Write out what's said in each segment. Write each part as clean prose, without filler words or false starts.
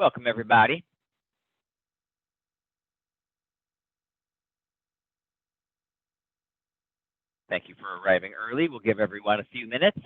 Welcome, everybody. Thank you for arriving early. We'll give everyone a few minutes.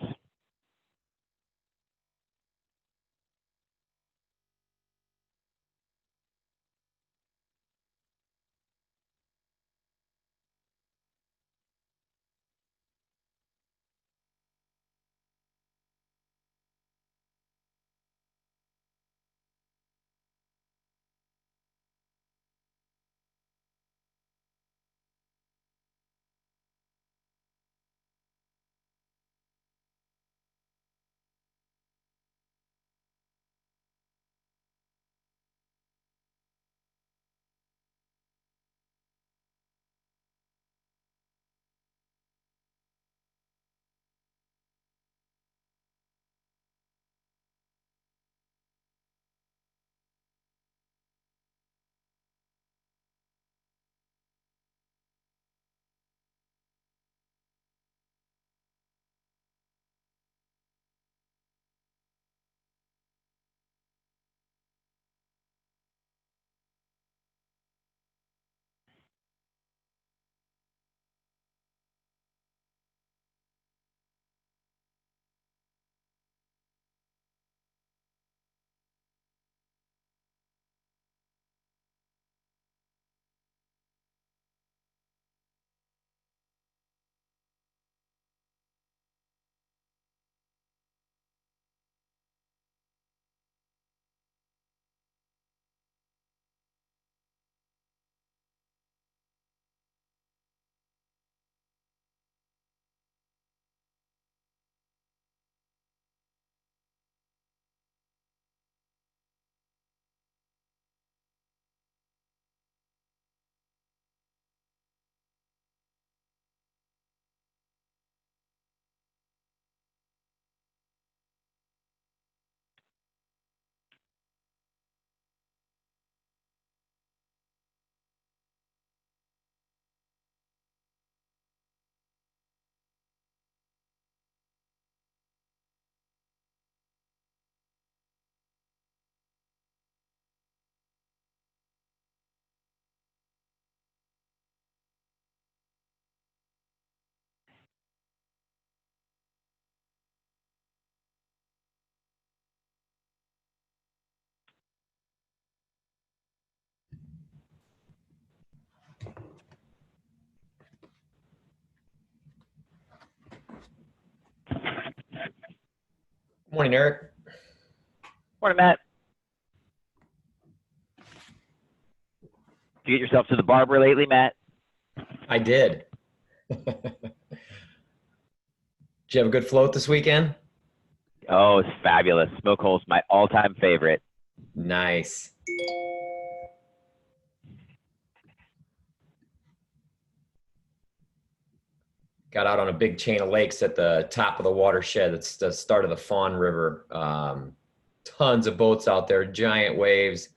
Morning, Eric. Morning, Matt. Did you get yourself to the barber lately, Matt? I did. Did you have a good float this weekend? Oh, it's fabulous. Smoke hole's my all-time favorite. Nice. Got out on a big chain of lakes at the top of the watershed. It's the start of the Fawn River. Tons of boats out there, giant waves.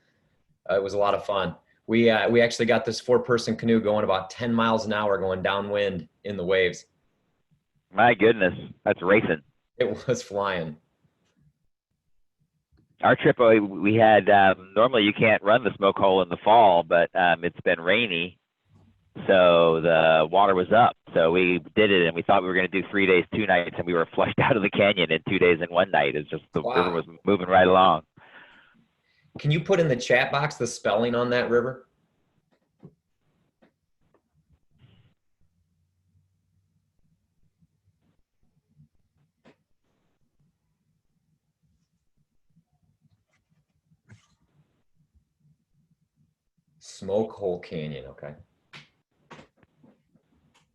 It was a lot of fun. We actually got this 4-person canoe going about 10 miles an hour going downwind in the waves. My goodness, that's racing. It was flying. Our trip, we had, normally you can't run the smoke hole in the fall, but it's been rainy, so the water was up. So we did it, and we thought we were going to do 3 days, 2 nights, and we were flushed out of the canyon in 2 days and 1 night. It's just the river was moving right along. Can you put in the chat box the spelling on that river? Smoke Hole Canyon, okay.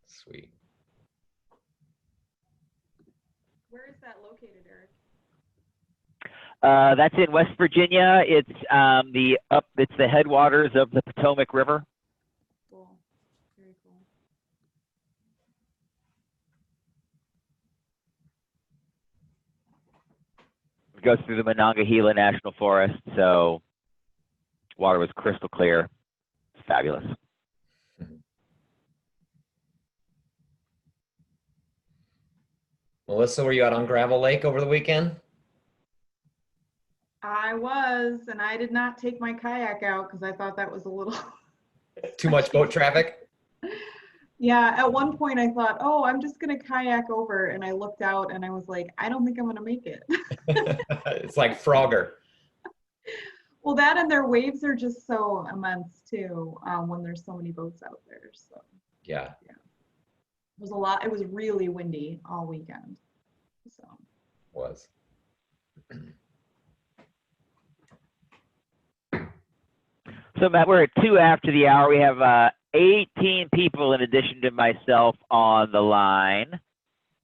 Sweet. Where is that located, Eric? That's in West Virginia. It's it's the headwaters of the Potomac River. Cool. Very cool. It goes through the Monongahela National Forest, so water was crystal clear. It's fabulous. Melissa, were you out on Gravel Lake over the weekend? I I was, and I did not take my kayak out because I thought that was a little. Too much boat traffic? Yeah, at one point I thought, oh, I'm just gonna kayak over, and I looked out and I was like, I don't think I'm gonna make it. It's like Frogger. Well, that and their waves are just so immense too, when there's so many boats out there. So Yeah. it was a lot. It was really windy all weekend. So Was. So Matt, we're at 2 after the hour. We have 18 people in addition to myself on the line.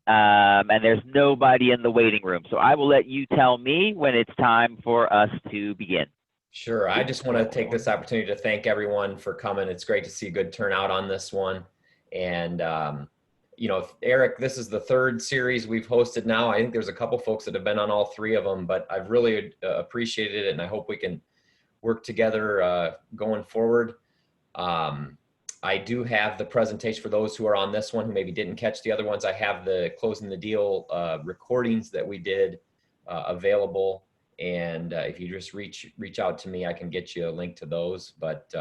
And there's nobody in the waiting room. So I will let you tell me when it's time for us to begin. Sure. I just want to take this opportunity to thank everyone for coming. It's great to see a good turnout on this one. And, you know, Eric, this is the third series we've hosted now. I think there's a couple folks that have been on all three of them, but I've really appreciated it, and I hope we can work together going forward. I do have the presentation for those who are on this one who maybe didn't catch the other ones. I have the Closing the Deal recordings that we did available. And if you just reach out to me, I can get you a link to those. But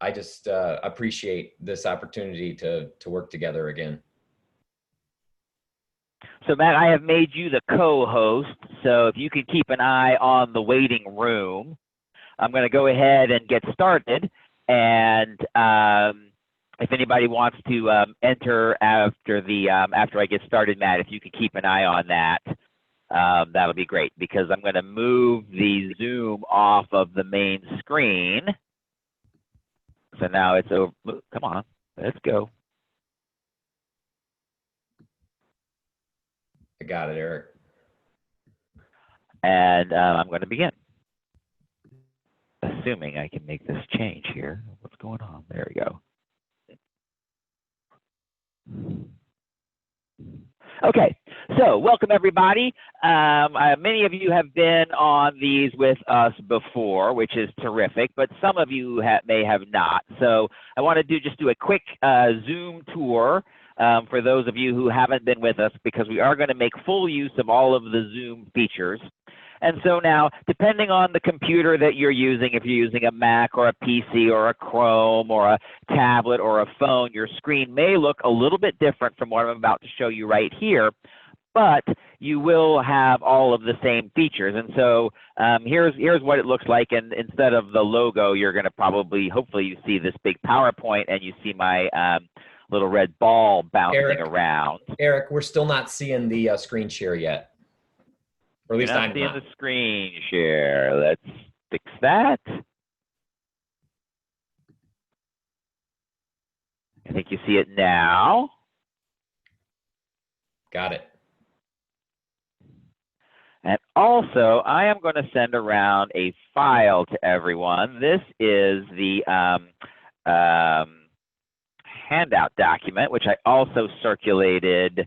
I just appreciate this opportunity to work together again. So Matt, I have made you the co-host. So if you can keep an eye on the waiting room, I'm going to go ahead and get started. And if anybody wants to enter after I get started, Matt, if you could keep an eye on that, that'll be great, because I'm going to move the Zoom off of the main screen. So now it's over. Come on, let's go. I got it, Eric. And I'm going to begin. Assuming I can make this change here. What's going on? There we go. Okay, so welcome everybody. Many of you have been on these with us before, which is terrific, but some of you may have not. So I want to just do a quick Zoom tour for those of you who haven't been with us, because we are going to make full use of all of the Zoom features. And so now, depending on the computer that you're using, if you're using a Mac or a PC or a Chrome or a tablet or a phone, your screen may look a little bit different from what I'm about to show you right here, but you will have all of the same features. And so here's what it looks like. And instead of the logo, you're going to hopefully you see this big PowerPoint, and you see my little red ball bouncing around. Eric, we're still not seeing the screen share yet. Or at least I'm seeing the screen share. Let's fix that. I think you see it now. Got it. And also, I am going to send around a file to everyone. This is the handout document, which I also circulated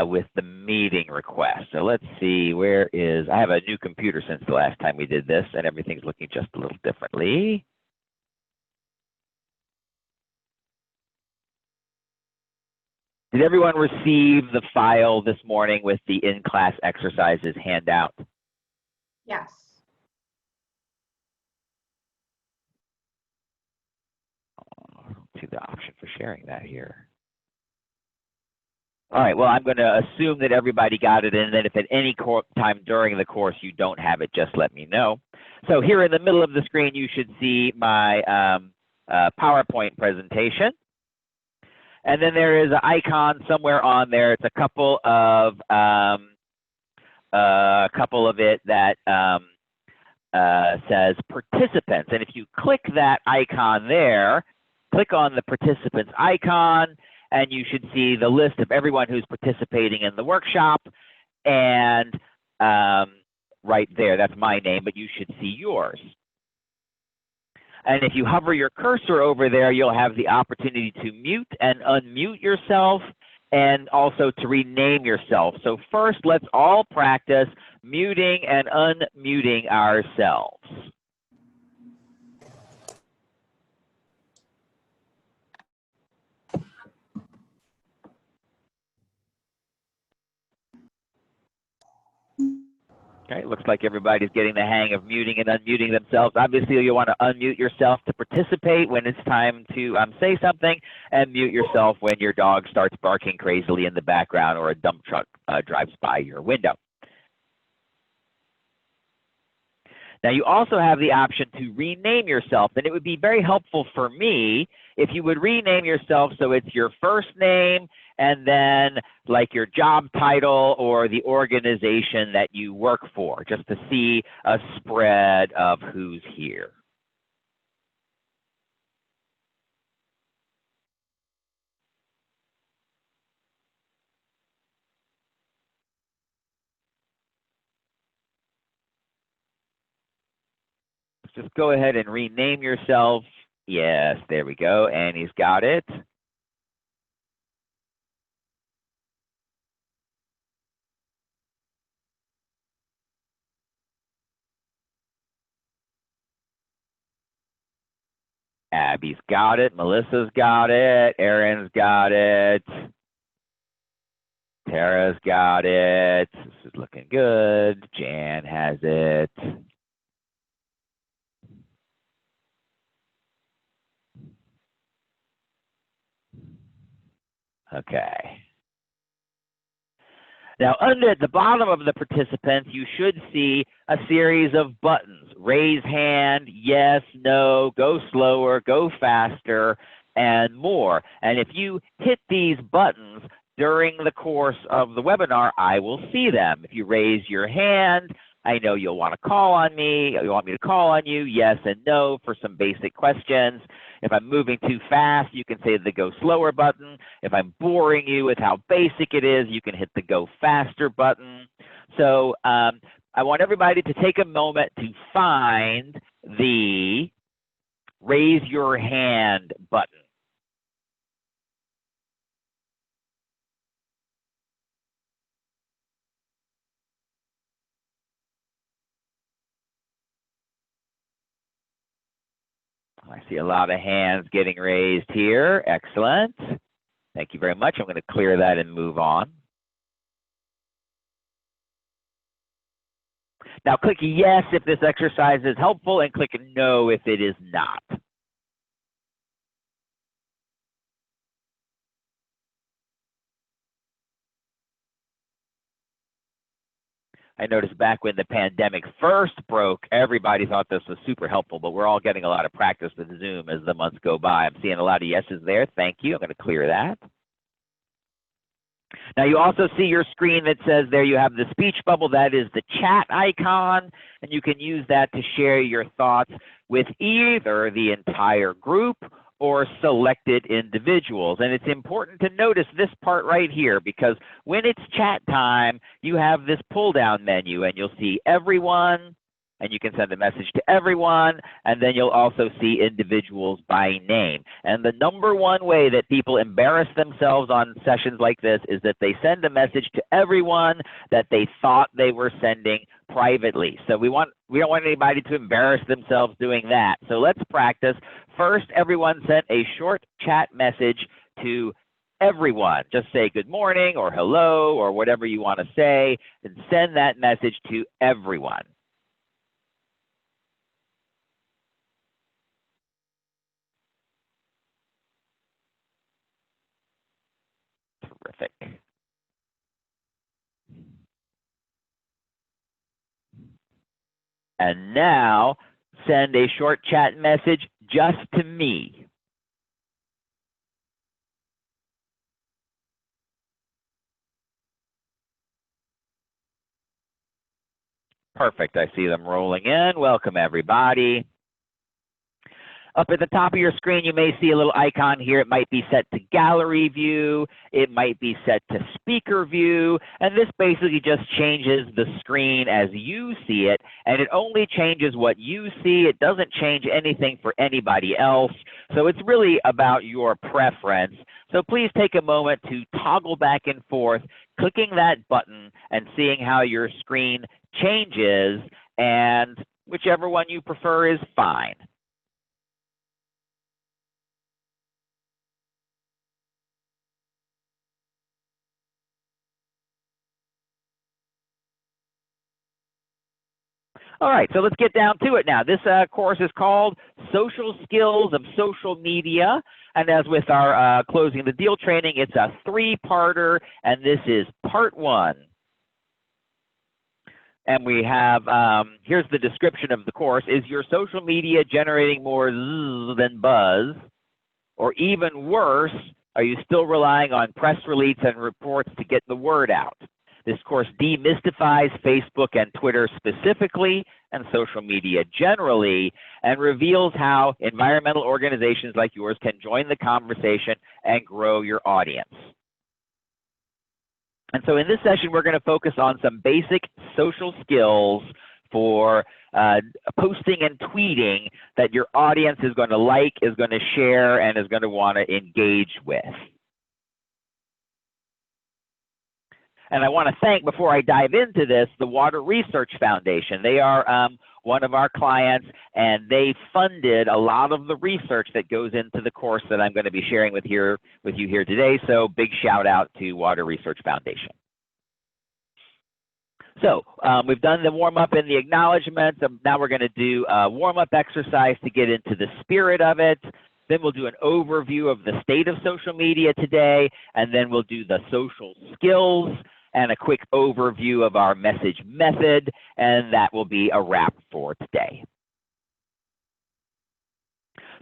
with the meeting request. So let's see, I have a new computer since the last time we did this, and everything's looking just a little differently. Did everyone receive the file this morning with the in-class exercises handout? yes. I don't see the option for sharing that here. All right, well, I'm going to assume that everybody got it, and then if at any time during the course you don't have it, just let me know. So here in the middle of the screen, you should see my PowerPoint presentation. And then there is an icon somewhere on there. It's a couple of it that says participants. And if you click that icon there, click on the participants icon, and you should see the list of everyone who's participating in the workshop. And right there, that's my name, but you should see yours. And if you hover your cursor over there, you'll have the opportunity to mute and unmute yourself, and also to rename yourself. So first, let's all practice muting and unmuting ourselves. Okay, looks like everybody's getting the hang of muting and unmuting themselves. Obviously, you want to unmute yourself to participate when it's time to say something, and mute yourself when your dog starts barking crazily in the background or a dump truck drives by your window. Now, you also have the option to rename yourself, and it would be very helpful for me if you would rename yourself so it's your first name and then like your job title or the organization that you work for, just to see a spread of who's here. Just go ahead and rename yourself. Yes, there we go. Annie's got it. Abby's got it. Melissa's got it. Erin's got it. Tara's got it. This is looking good. Jan has it. Okay. Now, under at the bottom of the participants, you should see a series of buttons. Raise hand, yes, no, go slower, go faster, and more. And if you hit these buttons during the course of the webinar, I will see them. If you raise your hand, I know you'll want to call on me. You want me to call on you, yes and no, for some basic questions. If I'm moving too fast, you can say the go slower button. If I'm boring you with how basic it is, you can hit the go faster button. So I want everybody to take a moment to find the raise your hand button. I see a lot of hands getting raised here. Excellent. Thank you very much. I'm going to clear that and move on. Now click yes if this exercise is helpful and click no if it is not. I noticed back when the pandemic first broke, everybody thought this was super helpful, but we're all getting a lot of practice with Zoom as the months go by. I'm seeing a lot of yeses there. Thank you. I'm going to clear that. Now you also see your screen that says there you have the speech bubble. That is the chat icon, and you can use that to share your thoughts with either the entire group or selected individuals. And it's important to notice this part right here, because when it's chat time, you have this pull down menu and you'll see everyone, and you can send a message to everyone, and then you'll also see individuals by name. And the number one way that people embarrass themselves on sessions like this is that they send a message to everyone that they thought they were sending privately. So we don't want anybody to embarrass themselves doing that. So let's practice. First, everyone sent a short chat message to everyone. Just say good morning or hello or whatever you want to say, and send that message to everyone. Terrific. And now send a short chat message just to me. Perfect. I see them rolling in. Welcome, everybody. Up at the top of your screen, you may see a little icon here. It might be set to gallery view. It might be set to speaker view. And this basically just changes the screen as you see it. And it only changes what you see. It doesn't change anything for anybody else. So it's really about your preference. So please take a moment to toggle back and forth, clicking that button and seeing how your screen changes. And whichever one you prefer is fine. All right, so let's get down to it now. This course is called Social Skills of Social Media. And as with our Closing the Deal training, it's a 3-parter, and this is part 1. And we have, here's the description of the course. Is your social media generating more zzz than buzz? Or even worse, are you still relying on press releases and reports to get the word out? This course demystifies Facebook and Twitter specifically and social media generally, and reveals how environmental organizations like yours can join the conversation and grow your audience. And so in this session, we're going to focus on some basic social skills for posting and tweeting that your audience is going to like, is going to share, and is going to want to engage with. And I want to thank, before I dive into this, the Water Research Foundation. They are one of our clients, and they funded a lot of the research that goes into the course that I'm going to be sharing with you here today. So big shout out to Water Research Foundation. So we've done the warm-up and the acknowledgments. Now we're going to do a warm-up exercise to get into the spirit of it. Then we'll do an overview of the state of social media today, and then we'll do the social skills and a quick overview of our message method, and that will be a wrap for today.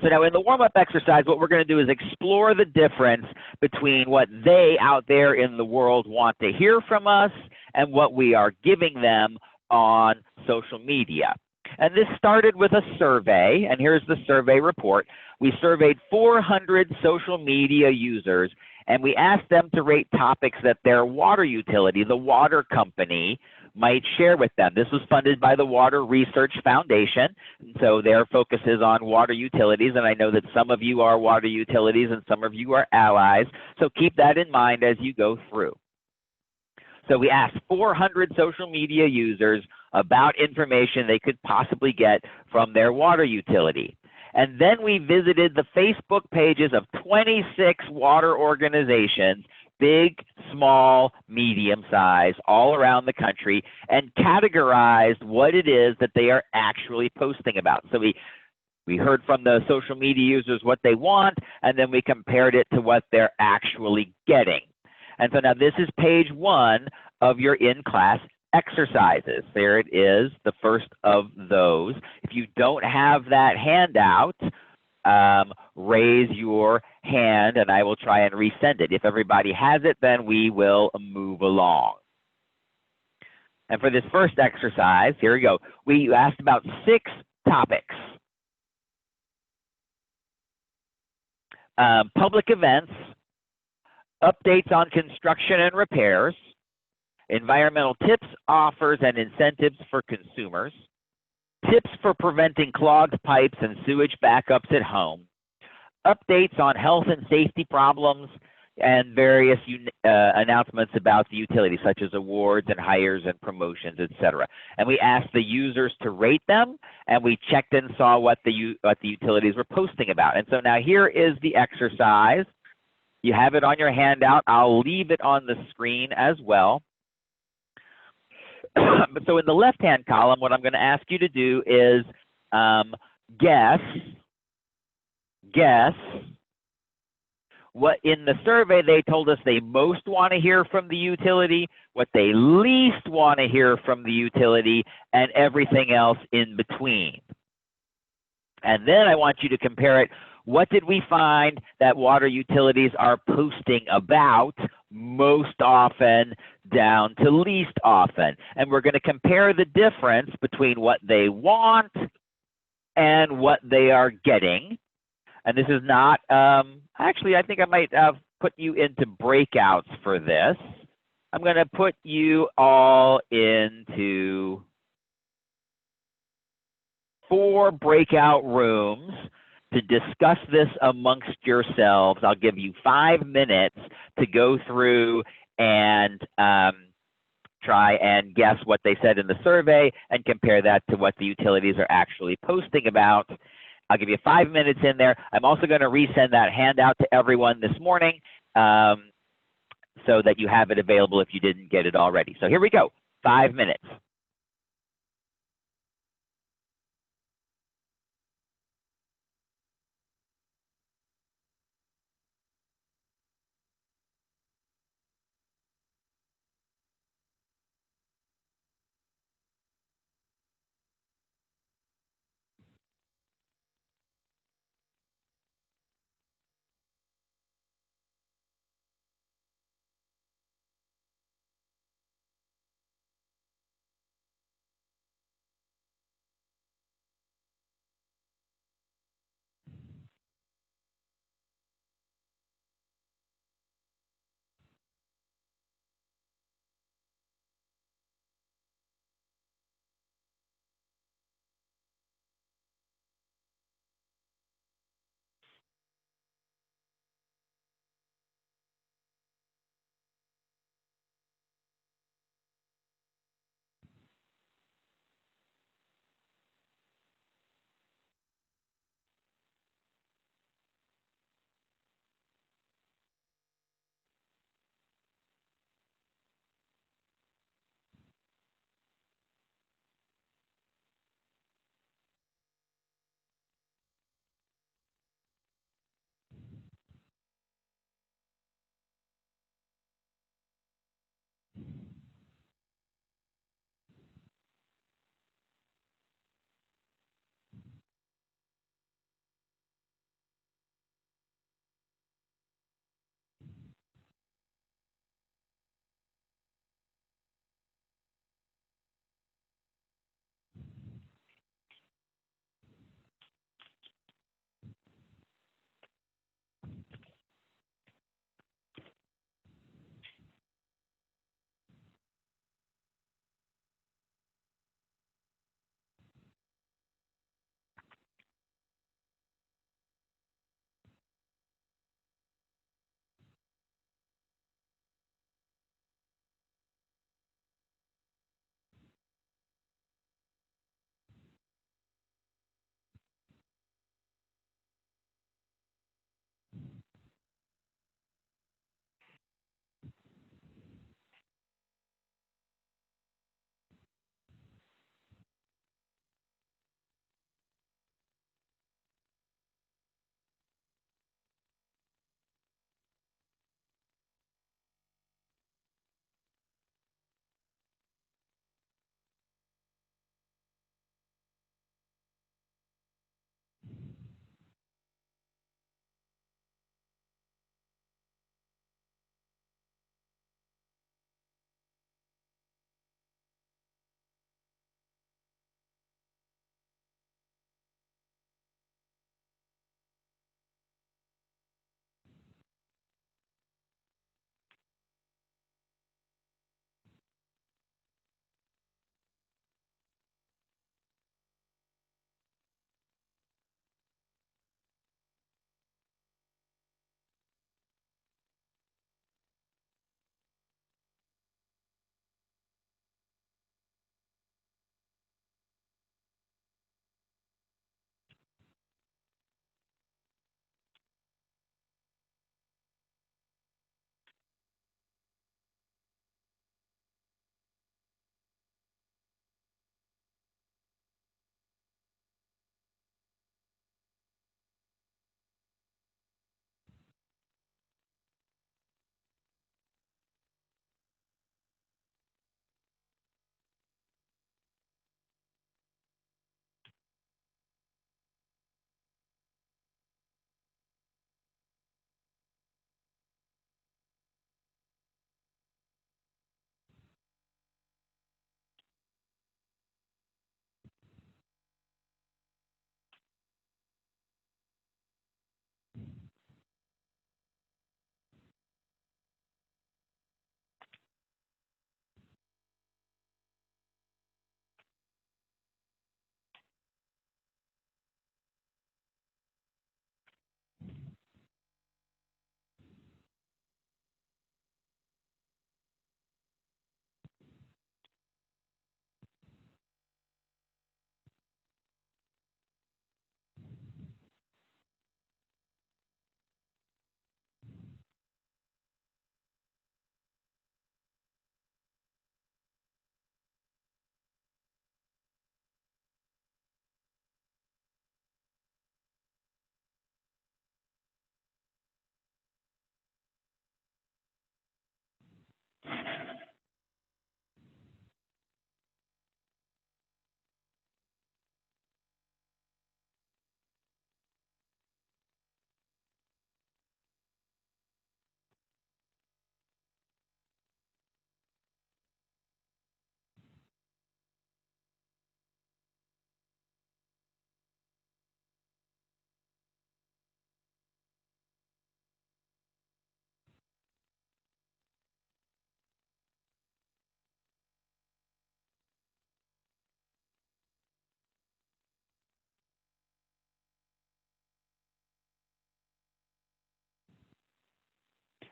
So now in the warm-up exercise, what we're going to do is explore the difference between what they out there in the world want to hear from us and what we are giving them on social media. And this started with a survey, and here's the survey report. We surveyed 400 social media users, and we asked them to rate topics that their water utility, the water company, might share with them. This was funded by the Water Research Foundation, so their focus is on water utilities, and I know that some of you are water utilities and some of you are allies, so keep that in mind as you go through. So we asked 400 social media users about information they could possibly get from their water utility. And then we visited the Facebook pages of 26 water organizations, big, small, medium size, all around the country, and categorized what it is that they are actually posting about. So we heard from the social media users what they want, and then we compared it to what they're actually getting. And so now this is page 1 of your in-class exercises. There it is, the first of those. If you don't have that handout, raise your hand and I will try and resend it. If everybody has it, then we will move along. And for this first exercise, here we go. We asked about 6 topics. Public events, updates on construction and repairs, environmental tips, offers, and incentives for consumers, tips for preventing clogged pipes and sewage backups at home, updates on health and safety problems, and various announcements about the utility, such as awards and hires and promotions, etc. And we asked the users to rate them, and we checked and saw what the utilities were posting about. And so now here is the exercise. You have it on your handout. I'll leave it on the screen as well. So in the left-hand column, what I'm going to ask you to do is guess what in the survey they told us they most want to hear from the utility, what they least want to hear from the utility, and everything else in between. And then I want you to compare it. What did we find that water utilities are posting about most often down to least often? And we're going to compare the difference between what they want and what they are getting. And this is not, actually, I think I might put you into breakouts for this. I'm going to put you all into 4 breakout rooms to discuss this amongst yourselves. I'll give you 5 minutes to go through and try and guess what they said in the survey and compare that to what the utilities are actually posting about. I'll give you 5 minutes in there. I'm also going to resend that handout to everyone this morning so that you have it available if you didn't get it already. So here we go, 5 minutes.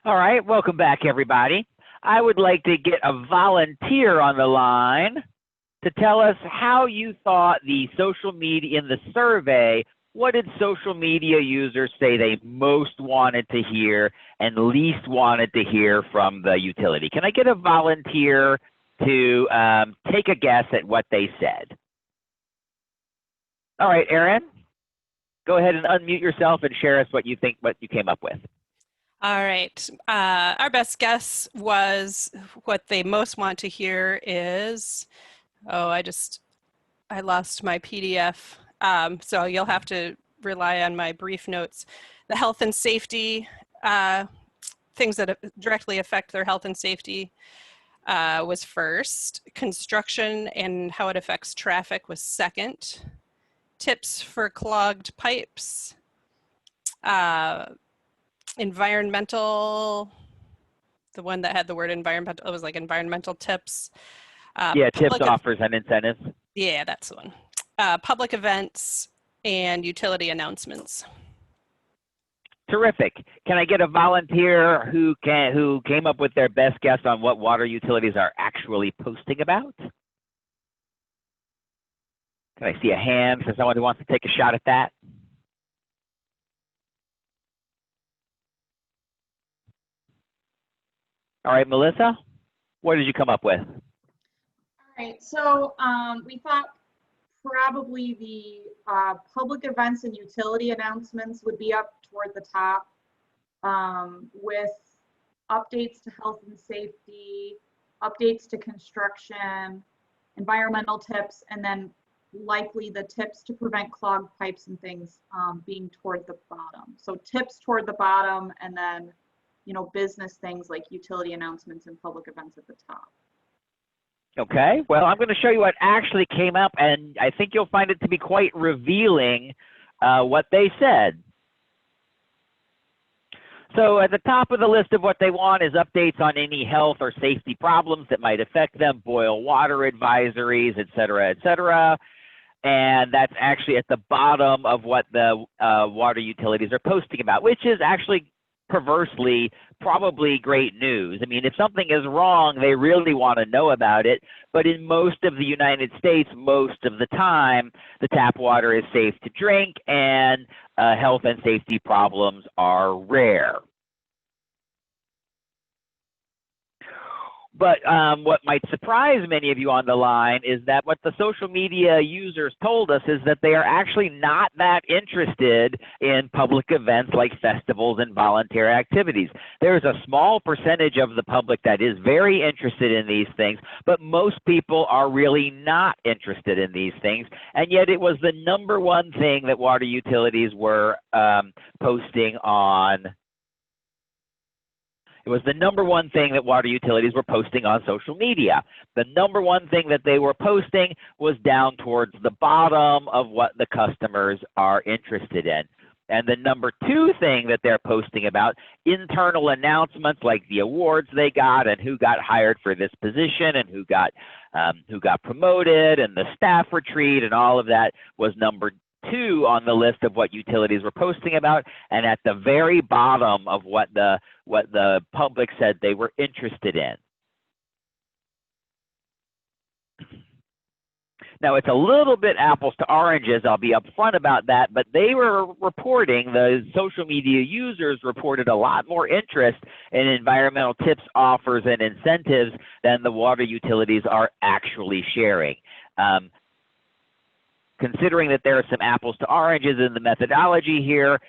All right, welcome back, everybody. I would like to get a volunteer on the line to tell us how you thought the social media in the survey. What did social media users say they most wanted to hear and least wanted to hear from the utility? Can I get a volunteer to take a guess at what they said? All right, Erin, go ahead and unmute yourself and share us what you think, what you came up with. All right. Our best guess was what they most want to hear is, oh, I lost my PDF. So you'll have to rely on my brief notes. The health and safety, things that directly affect their health and safety was first. Construction and how it affects traffic was second. Tips for clogged pipes. Environmental, the one that had the word environmental, it was like environmental tips. Yeah, tips, offers, and incentives. Yeah, that's the one. Public events and utility announcements. Terrific. Can I get a volunteer who came up with their best guess on what water utilities are actually posting about? Can I see a hand for someone who wants to take a shot at that? All right, Melissa, what did you come up with? All right, so we thought probably the public events and utility announcements would be up toward the top, with updates to health and safety, updates to construction, environmental tips, and then likely the tips to prevent clogged pipes and things being toward the bottom. So tips toward the bottom, and then business things like utility announcements and public events at the top. Okay, well, I'm going to show you what actually came up, and I think you'll find it to be quite revealing what they said. So at the top of the list of what they want is updates on any health or safety problems that might affect them, boil water advisories, et cetera, and that's actually at the bottom of what the water utilities are posting about, which is actually perversely probably great news. I mean, if something is wrong, they really want to know about it. But in most of the United States, most of the time, the tap water is safe to drink and health and safety problems are rare. But what might surprise many of you on the line is that what the social media users told us is that they are actually not that interested in public events like festivals and volunteer activities. There's a small percentage of the public that is very interested in these things, but most people are really not interested in these things. And yet it was the #1 thing that water utilities were posting on. It was the #1 thing that water utilities were posting on social media. The #1 thing that they were posting was down towards the bottom of what the customers are interested in. And the #2 thing that they're posting about, internal announcements like the awards they got and who got hired for this position and who got promoted and the staff retreat and all of that, was #2 on the list of what utilities were posting about, and at the very bottom of what the public said they were interested in. Now, it's a little bit apples to oranges, I'll be upfront about that, but they were reporting, the social media users reported a lot more interest in environmental tips, offers, and incentives than the water utilities are actually sharing. Considering that there are some apples to oranges in the methodology here,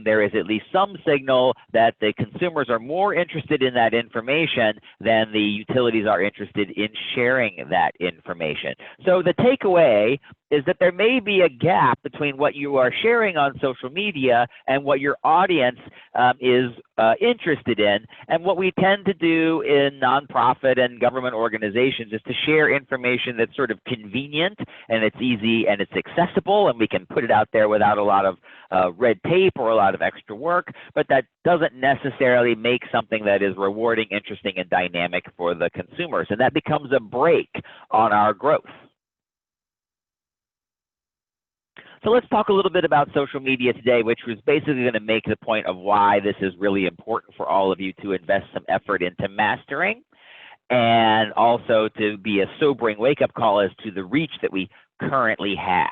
there is at least some signal that the consumers are more interested in that information than the utilities are interested in sharing that information. So the takeaway is that there may be a gap between what you are sharing on social media and what your audience is interested in. And what we tend to do in nonprofit and government organizations is to share information that's sort of convenient and it's easy and it's accessible, and we can put it out there without a lot of red tape or a lot of extra work, but that doesn't necessarily make something that is rewarding, interesting, and dynamic for the consumers. And that becomes a brake on our growth. So let's talk a little bit about social media today, which was basically going to make the point of why this is really important for all of you to invest some effort into mastering, and also to be a sobering wake-up call as to the reach that we currently have.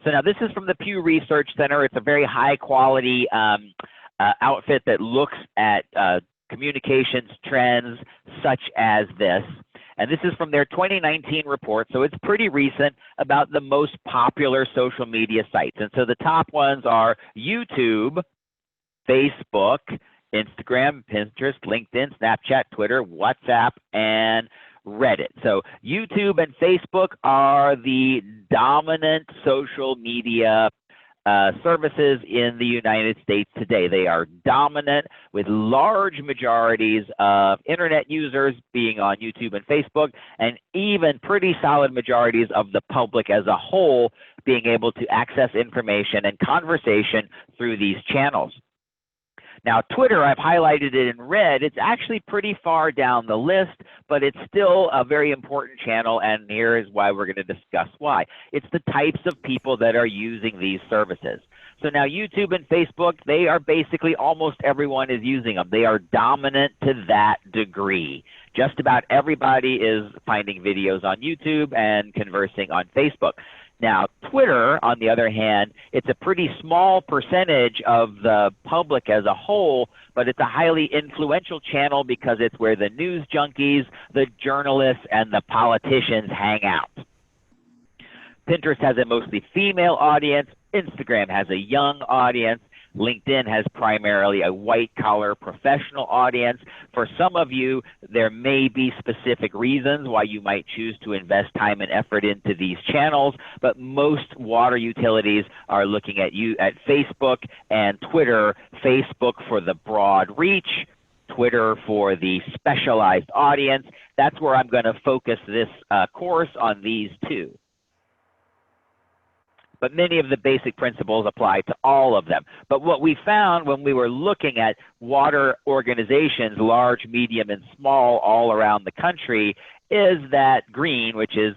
So now this is from the Pew Research Center. It's a very high-quality outfit that looks at communications trends such as this. And this is from their 2019 report, so it's pretty recent, about the most popular social media sites. And so the top ones are YouTube, Facebook, Instagram, Pinterest, LinkedIn, Snapchat, Twitter, WhatsApp, and Reddit. So YouTube and Facebook are the dominant social media services in the United States today. They are dominant, with large majorities of internet users being on YouTube and Facebook, and even pretty solid majorities of the public as a whole being able to access information and conversation through these channels. Now, Twitter, I've highlighted it in red. It's actually pretty far down the list, but it's still a very important channel, and here is why we're going to discuss why. It's the types of people that are using these services. So now YouTube and Facebook, they are basically, almost everyone is using them. They are dominant to that degree. Just about everybody is finding videos on YouTube and conversing on Facebook. Now, Twitter, on the other hand, it's a pretty small percentage of the public as a whole, but it's a highly influential channel because it's where the news junkies, the journalists, and the politicians hang out. Pinterest has a mostly female audience. Instagram has a young audience. LinkedIn has primarily a white-collar professional audience. For some of you, there may be specific reasons why you might choose to invest time and effort into these channels, but most water utilities are looking at Facebook and Twitter. Facebook for the broad reach, Twitter for the specialized audience. That's where I'm going to focus this course, on these two. But many of the basic principles apply to all of them. But what we found when we were looking at water organizations, large, medium, and small, all around the country, is that green, which is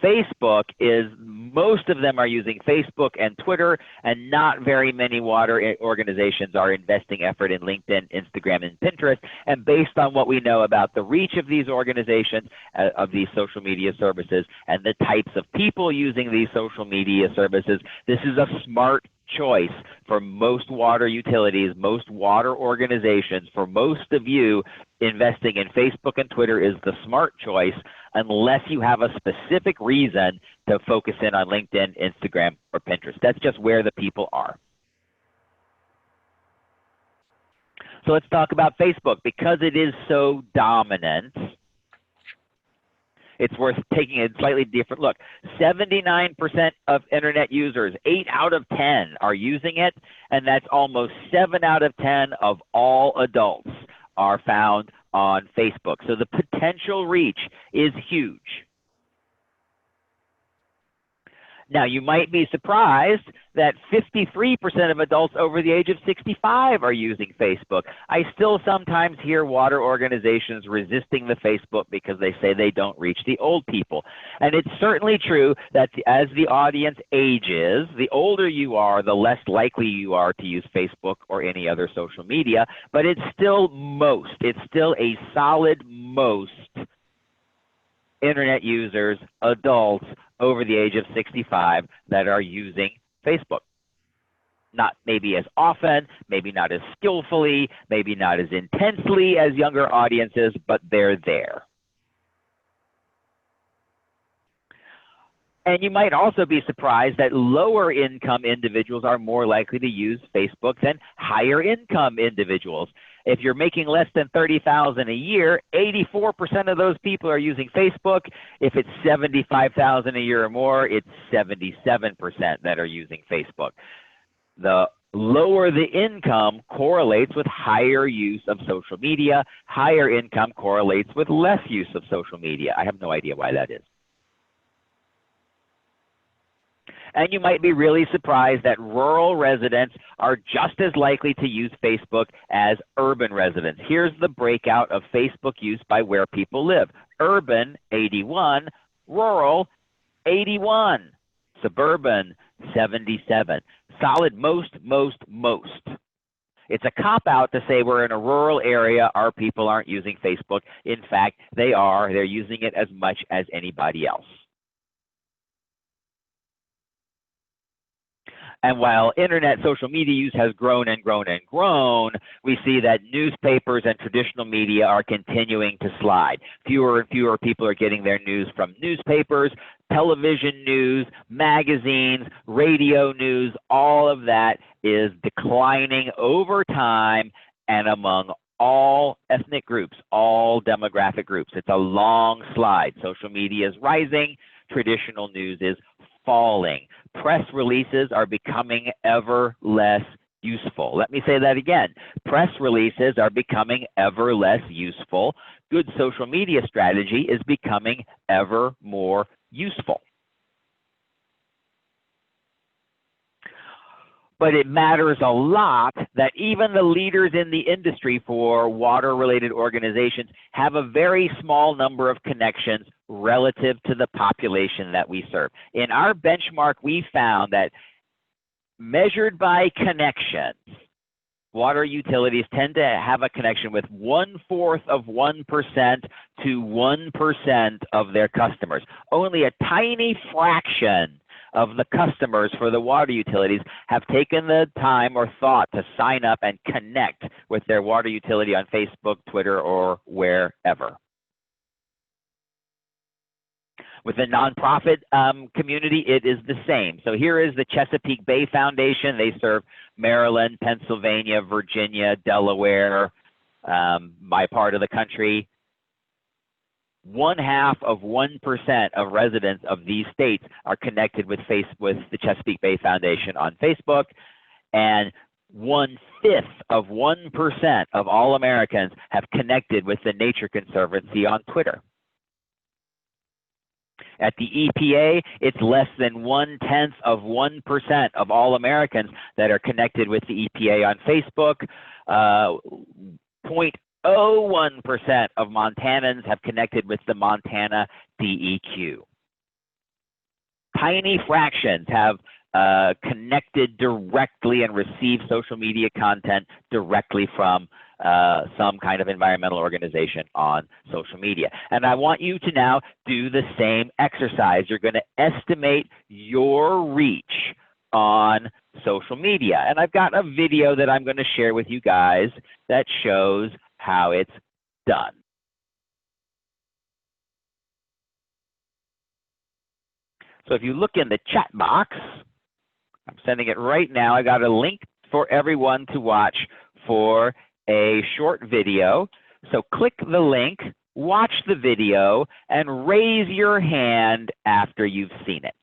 Facebook, is most of them are using Facebook and Twitter, and not very many water organizations are investing effort in LinkedIn, Instagram, and Pinterest. And based on what we know about the reach of these organizations, of these social media services, and the types of people using these social media services, this is a smart choice for most water utilities, most water organizations. For most of you, investing in Facebook and Twitter is the smart choice, unless you have a specific reason to focus in on LinkedIn, Instagram, or Pinterest. That's just where the people are. So let's talk about Facebook. Because it is so dominant, it's worth taking a slightly different look. 79% of internet users, 8 out of 10 are using it, and that's almost 7 out of 10 of all adults are found on Facebook. So the potential reach is huge. Now, you might be surprised that 53% of adults over the age of 65 are using Facebook. I still sometimes hear water organizations resisting the Facebook because they say they don't reach the old people. And it's certainly true that as the audience ages, the older you are, the less likely you are to use Facebook or any other social media, but it's still a solid most internet users, adults over the age of 65, that are using Facebook. Not maybe as often, maybe not as skillfully, maybe not as intensely as younger audiences, but they're there. And you might also be surprised that lower income individuals are more likely to use Facebook than higher income individuals. If you're making less than $30,000 a year, 84% of those people are using Facebook. If it's $75,000 a year or more, it's 77% that are using Facebook. The lower the income correlates with higher use of social media. Higher income correlates with less use of social media. I have no idea why that is. And you might be really surprised that rural residents are just as likely to use Facebook as urban residents. Here's the breakout of Facebook use by where people live. Urban, 81. Rural, 81. Suburban, 77. Solid most. It's a cop-out to say we're in a rural area, our people aren't using Facebook. In fact, they are. They're using it as much as anybody else. And while internet social media use has grown and grown and grown, we see that newspapers and traditional media are continuing to slide. Fewer and fewer people are getting their news from newspapers, television news, magazines, radio news. All of that is declining over time and among all ethnic groups, all demographic groups. It's a long slide. Social media is rising, traditional news is falling. Press releases are becoming ever less useful. Let me say that again. Press releases are becoming ever less useful. Good social media strategy is becoming ever more useful. But it matters a lot that even the leaders in the industry for water-related organizations have a very small number of connections relative to the population that we serve. In our benchmark, we found that measured by connections, water utilities tend to have a connection with 1/4 of 1% to 1% of their customers. Only a tiny fraction of the customers for the water utilities have taken the time or thought to sign up and connect with their water utility on Facebook, Twitter, or wherever. With the nonprofit community, it is the same. So here is the Chesapeake Bay Foundation. They serve Maryland, Pennsylvania, Virginia, Delaware, my part of the country. 1/2 of 1% of residents of these states are connected with the Chesapeake Bay Foundation on Facebook, and 1/5 of 1% of all Americans have connected with the Nature Conservancy on Twitter. At the EPA, it's less than 1/10 of 1% of all Americans that are connected with the EPA on Facebook. 0.01% of Montanans have connected with the Montana DEQ. Tiny fractions have connected directly and received social media content directly from some kind of environmental organization on social media. And I want you to now do the same exercise. You're going to estimate your reach on social media. And I've got a video that I'm going to share with you guys that shows how it's done. So if you look in the chat box, I'm sending it right now. I got a link for everyone to watch for a short video. So click the link, watch the video, and raise your hand after you've seen it.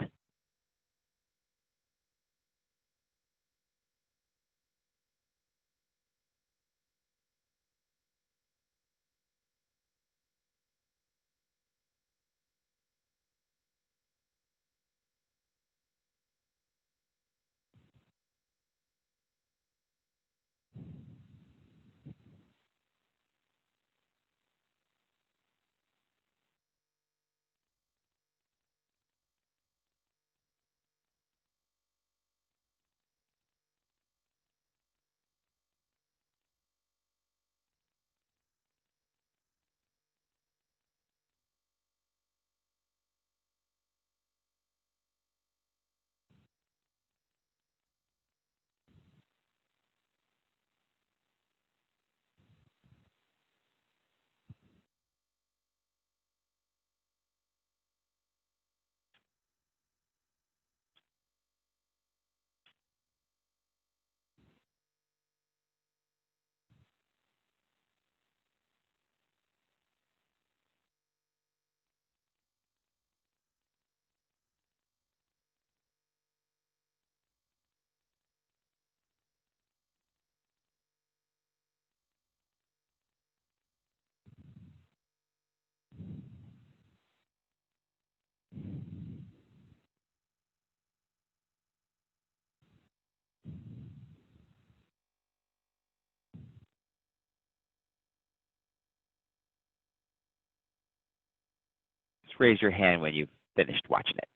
Just raise your hand when you've finished watching it.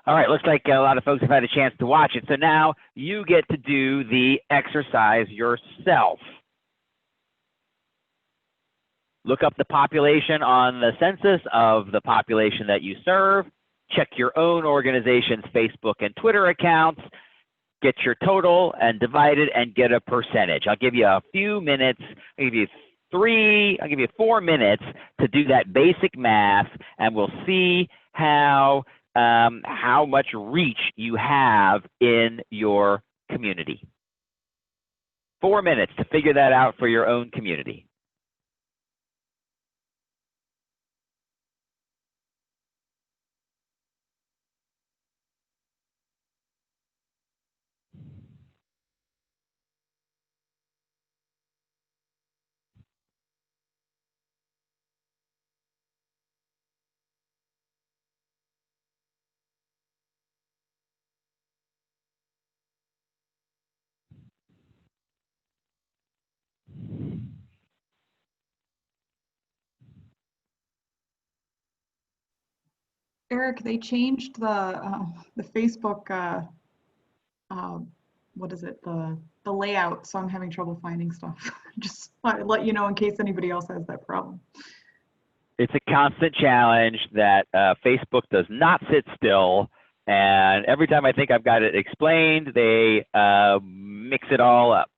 All right, looks like a lot of folks have had a chance to watch it. So now you get to do the exercise yourself. Look up the population on the census of the population that you serve. Check your own organization's Facebook and Twitter accounts. Get your total and divide it and get a percentage. I'll give you a few minutes. I'll give you 4 minutes to do that basic math, and we'll see how much reach you have in your community. 4 minutes to figure that out for your own community. Eric, they changed the Facebook, what is it, the layout, so I'm having trouble finding stuff. Just thought I'd let you know in case anybody else has that problem. It's a constant challenge that Facebook does not sit still, and every time I think I've got it explained, they mix it all up.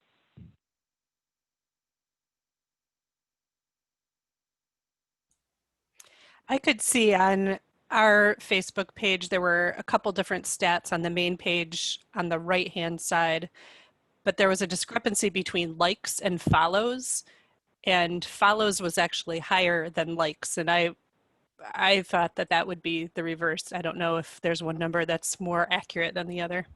I could see on our Facebook page, there were a couple different stats on the main page on the right-hand side, but there was a discrepancy between likes and follows, and follows was actually higher than likes. And I thought that that would be the reverse. I don't know if there's one number that's more accurate than the other.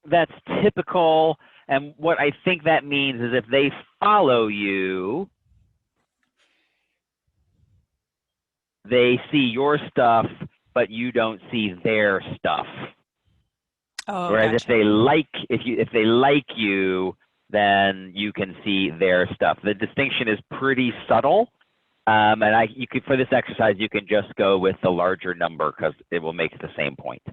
That's typical, and what I think that means is if they follow you, they see your stuff, but you don't see their stuff. Oh, Whereas gotcha. if they like you, then you can see their stuff. The distinction is pretty subtle, and for this exercise you can just go with the larger number because it will make the same point.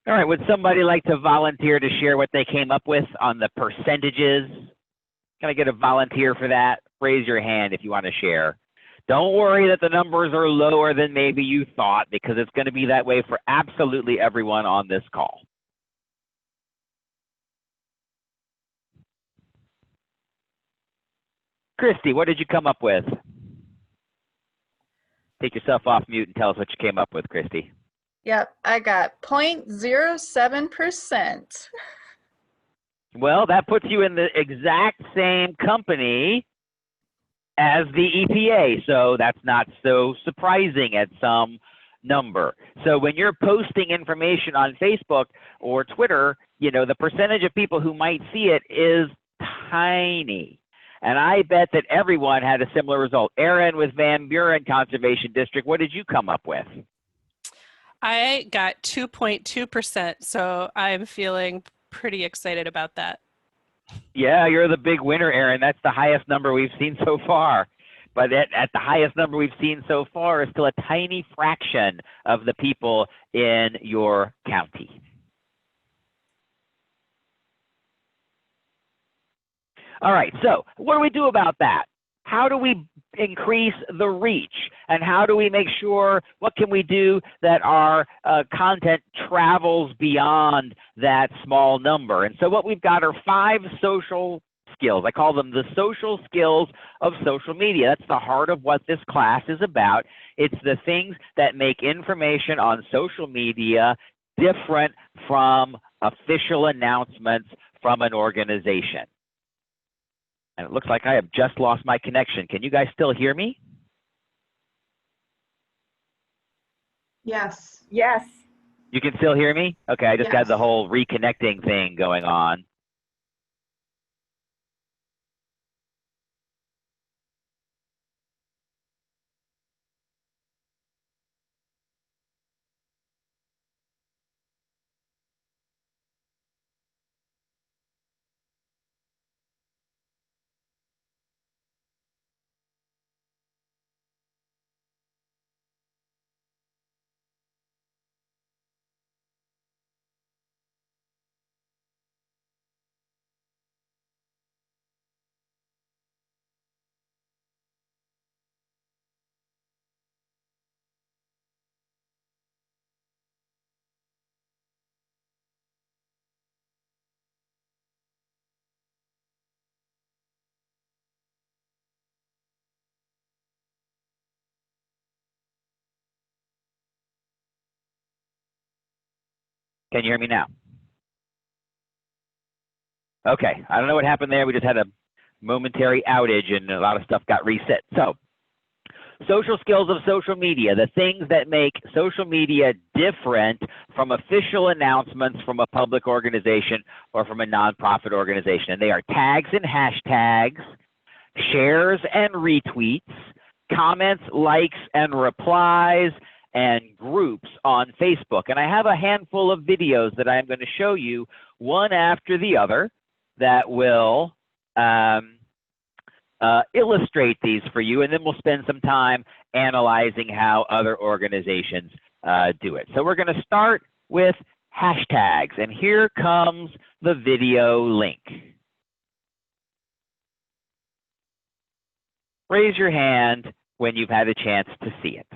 All right, would somebody like to volunteer to share what they came up with on the percentages? Can I get a volunteer for that? Raise your hand if you want to share. Don't worry that the numbers are lower than maybe you thought, because it's going to be that way for absolutely everyone on this call. Christy, what did you come up with? Take yourself off mute and tell us what you came up with, Christy. Yep, I got 0.07%. Well, that puts you in the exact same company as the EPA. So that's not so surprising at some number. So when you're posting information on Facebook or Twitter, you know, the percentage of people who might see it is tiny. And I bet that everyone had a similar result. Aaron with Van Buren Conservation District, what did you come up with? I got 2.2%, so I'm feeling pretty excited about that. Yeah, you're the big winner, Aaron. That's the highest number we've seen so far. But at the highest number we've seen so far is still a tiny fraction of the people in your county. All right, so what do we do about that? How do we increase the reach? And how do we make sure, what can we do that our content travels beyond that small number? And so what we've got are 5 social skills. I call them the social skills of social media. That's the heart of what this class is about. It's the things that make information on social media different from official announcements from an organization. And it looks like I have just lost my connection. Can you guys still hear me? Yes. Yes. You can still hear me? Okay, I just had the Yes. whole reconnecting thing going on. Can you hear me now? Okay, I don't know what happened there. We just had a momentary outage and a lot of stuff got reset. So, social skills of social media, the things that make social media different from official announcements from a public organization or from a nonprofit organization. And they are tags and hashtags, shares and retweets, comments, likes and replies, and groups on Facebook. And I have a handful of videos that I'm going to show you one after the other that will illustrate these for you, and then we'll spend some time analyzing how other organizations do it. So we're going to start with hashtags, and here comes the video link. Raise your hand when you've had a chance to see it.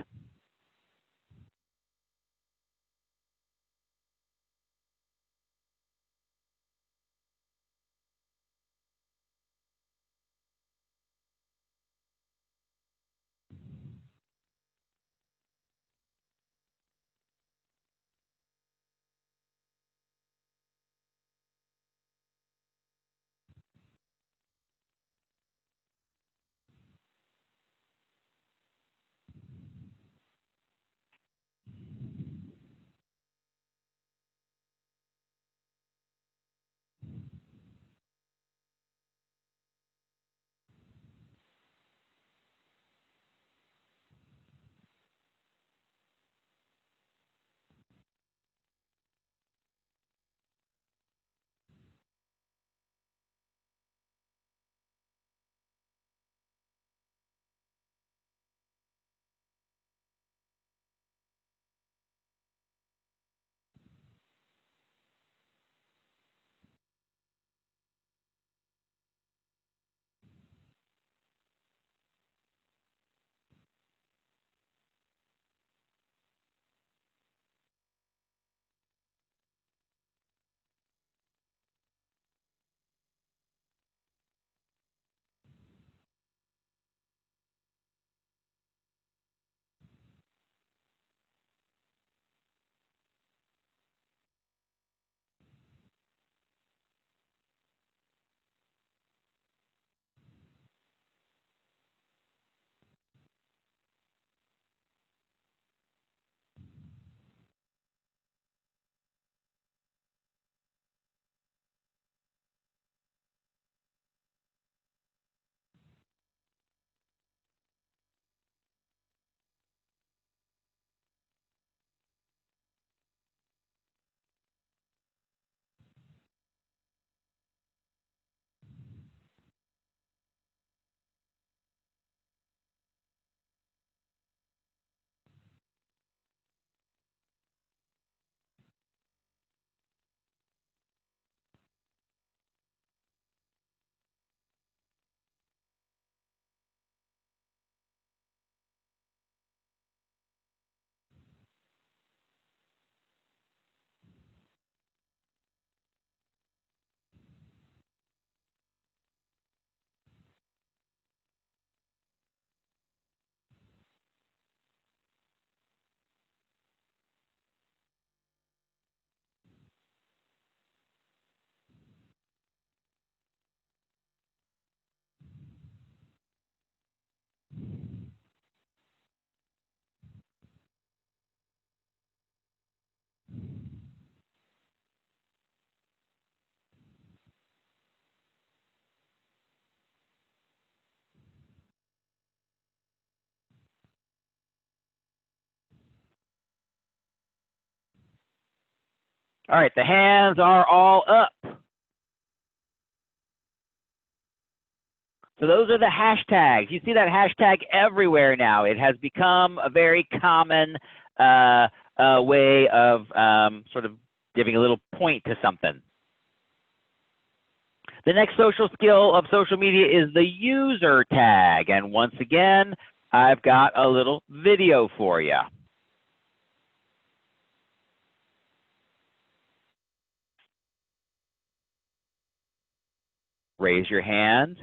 All right, the hands are all up. So those are the hashtags. You see that hashtag everywhere now. It has become a very common way of sort of giving a little point to something. The next social skill of social media is the user tag. And once again, I've got a little video for you. Raise your hand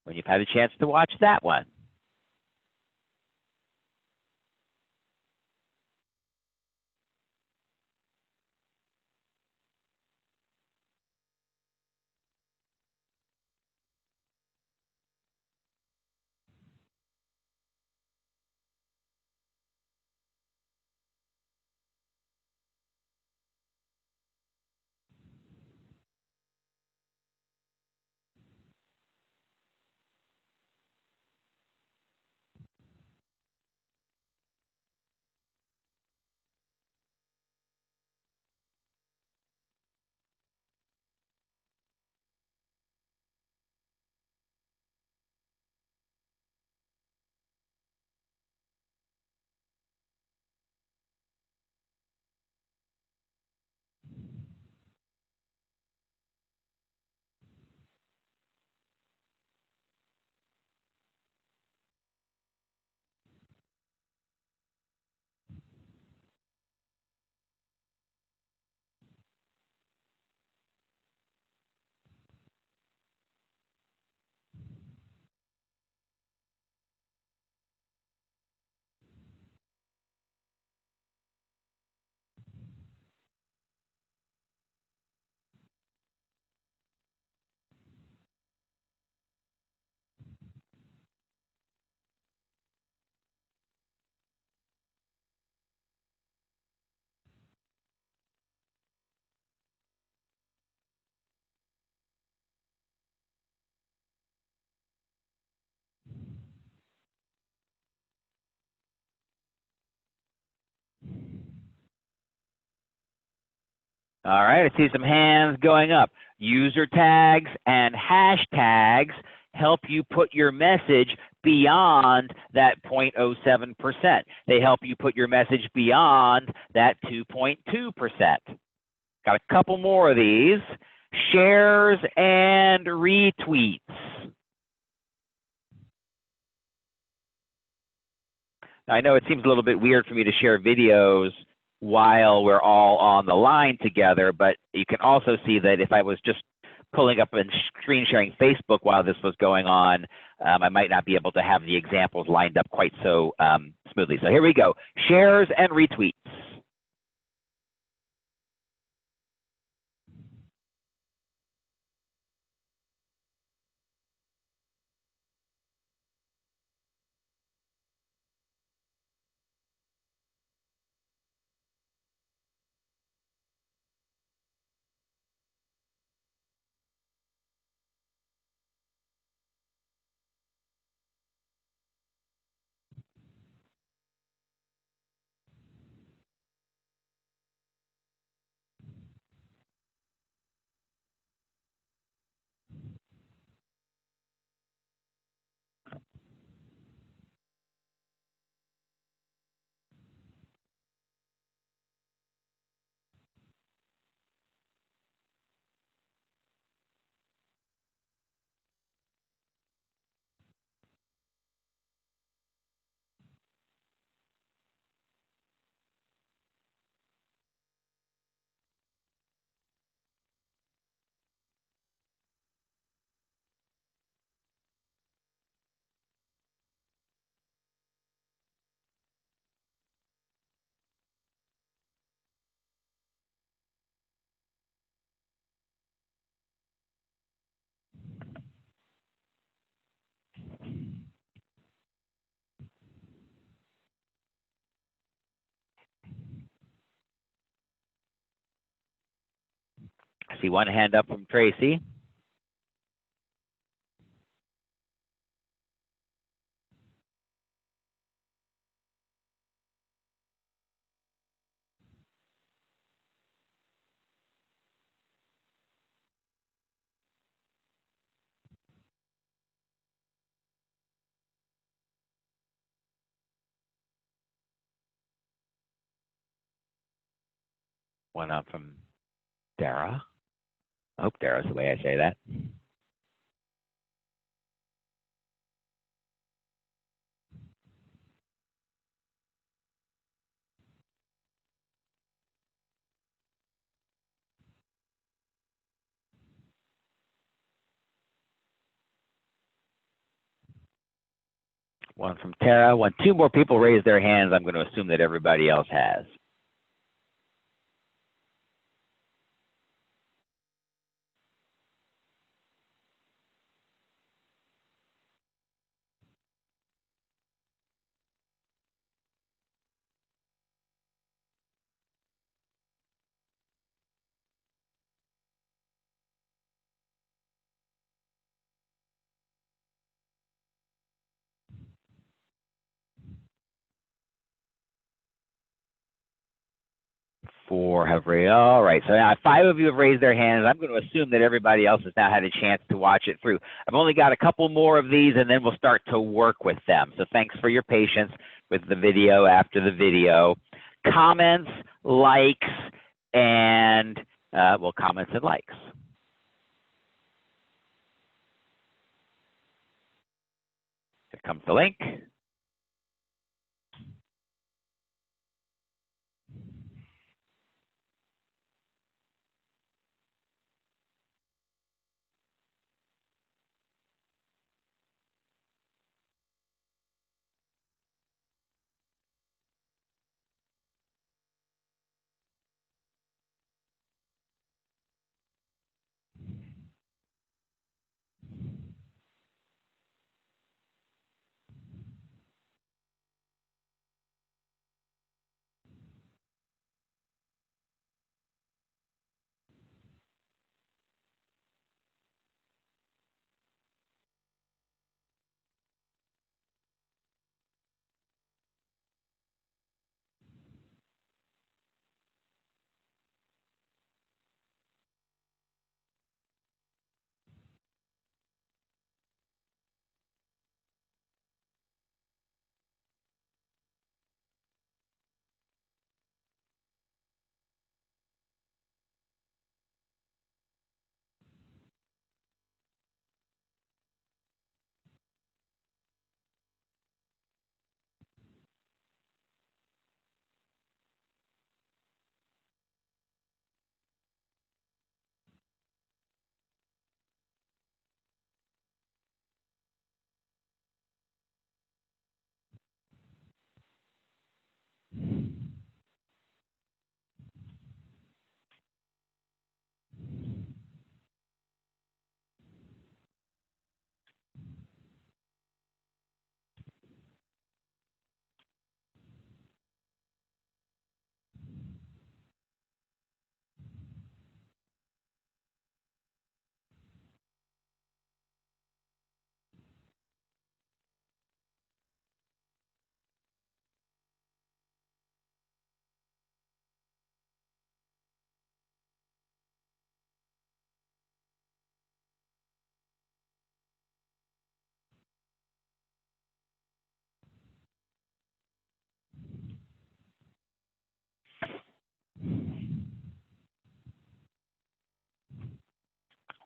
when you've had a chance to watch that one. All right, I see some hands going up. User tags and hashtags help you put your message beyond that 0.07%. They help you put your message beyond that 2.2%. Got a couple more of these. Shares and retweets. Now, I know it seems a little bit weird for me to share videos while we're all on the line together, but you can also see that if I was just pulling up and screen sharing Facebook while this was going on, I might not be able to have the examples lined up quite so smoothly. So here we go, shares and retweets. I see one hand up from Tracy. One up from Dara. I hope Dara's the way I say that. One from Tara. When two more people raise their hands, I'm going to assume that everybody else has. Four have raised. All right. So now 5 of you have raised their hands. I'm going to assume that everybody else has now had a chance to watch it through. I've only got a couple more of these, and then we'll start to work with them. So thanks for your patience with the video after the video. Comments, likes, and well, comments and likes. Here comes the link.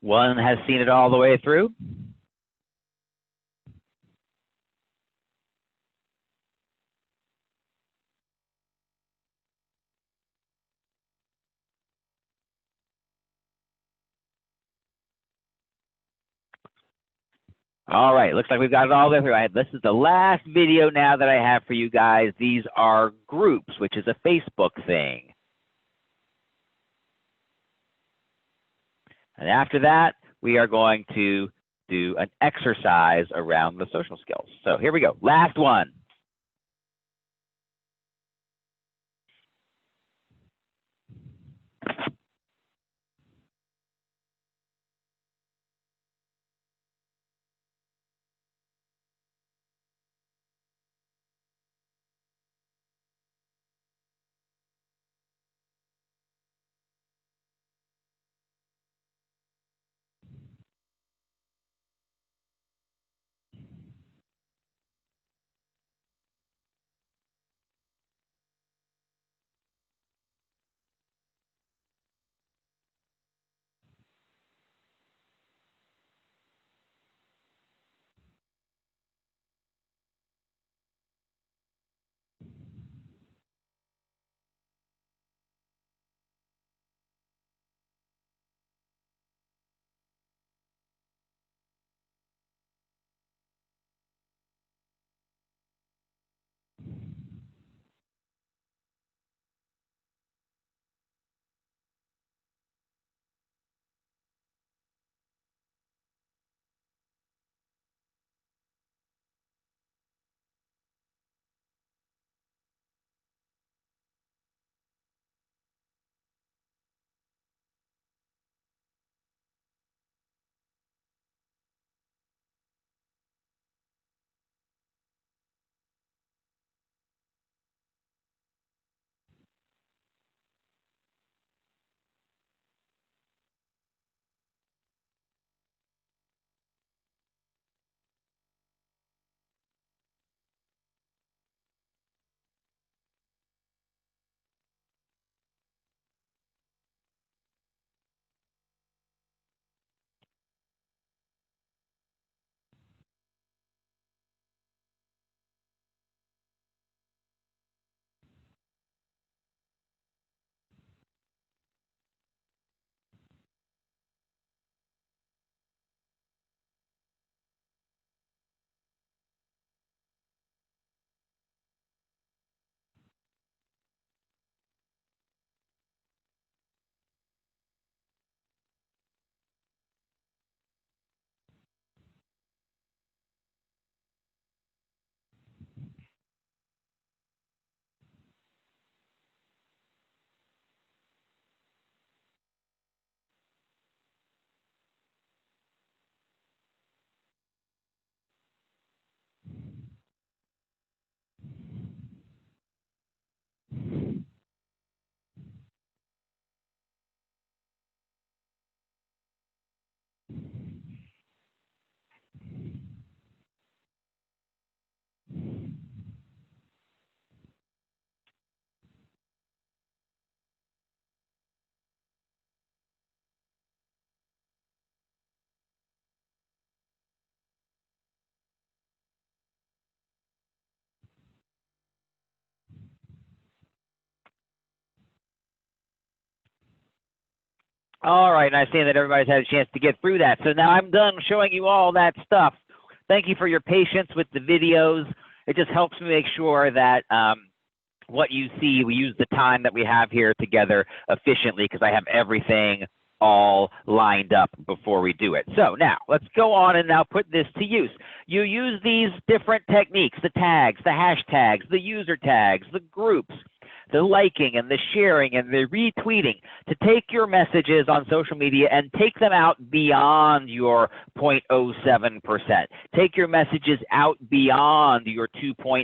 One has seen it all the way through. All right, looks like we've got it all there. This is the last video now that I have for you guys. These are groups, which is a Facebook thing. And after that, we are going to do an exercise around the social skills. So here we go, last one. All right, and I see that everybody's had a chance to get through that. So now I'm done showing you all that stuff. Thank you for your patience with the videos. It just helps me make sure that what you see, we use the time that we have here together efficiently because I have everything all lined up before we do it. So now let's go on and now put this to use. You use these different techniques, the tags, the hashtags, the user tags, the groups, the liking and the sharing and the retweeting to take your messages on social media and take them out beyond your 0.07%. Take your messages out beyond your 2.2%.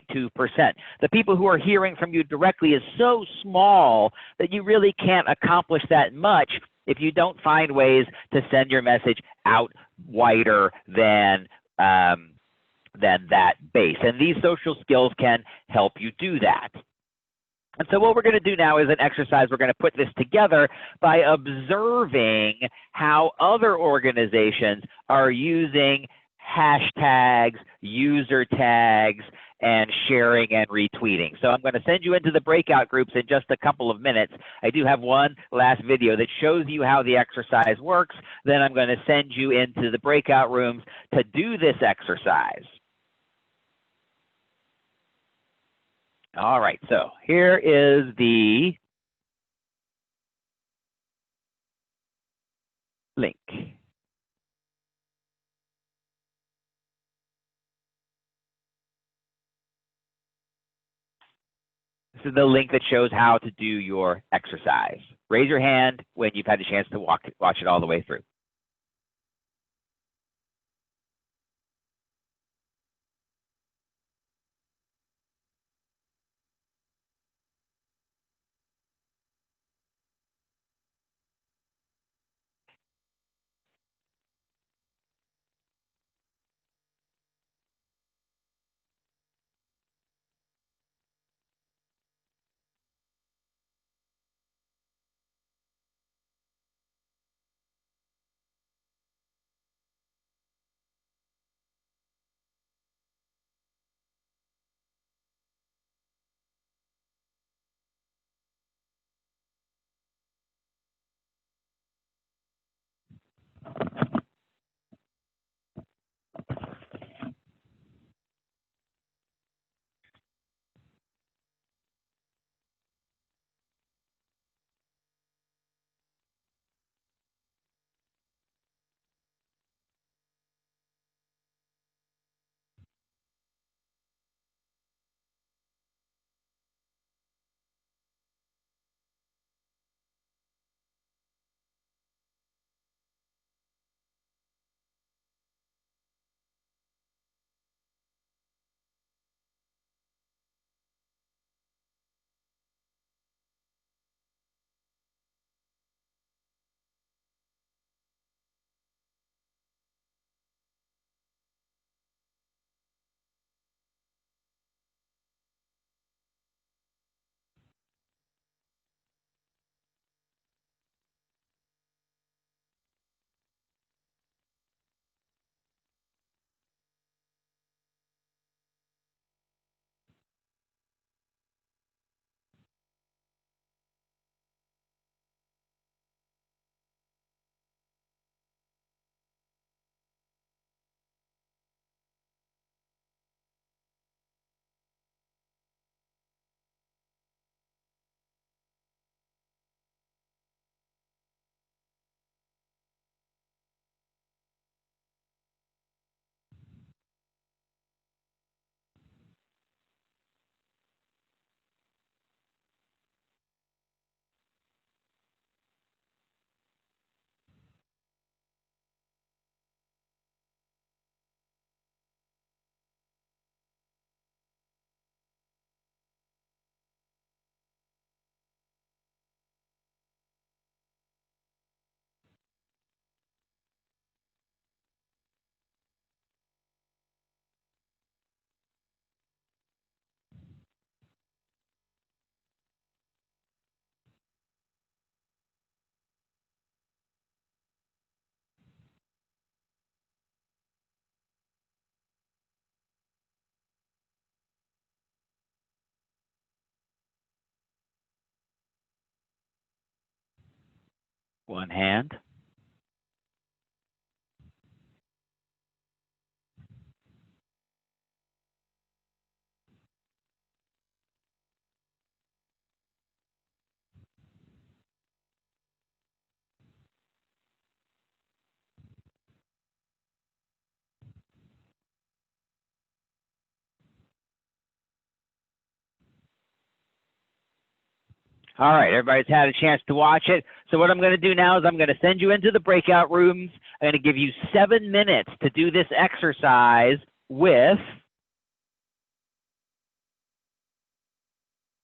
The people who are hearing from you directly is so small that you really can't accomplish that much if you don't find ways to send your message out wider than that base. And these social skills can help you do that. And so what we're going to do now is an exercise. We're going to put this together by observing how other organizations are using hashtags, user tags, and sharing and retweeting. So I'm going to send you into the breakout groups in just a couple of minutes. I do have one last video that shows you how the exercise works. Then I'm going to send you into the breakout rooms to do this exercise. All right, so here is the link. This is the link that shows how to do your exercise. Raise your hand when you've had a chance to watch it all the way through. One hand. All right, everybody's had a chance to watch it. So what I'm going to do now is I'm going to send you into the breakout rooms. I'm going to give you 7 minutes to do this exercise with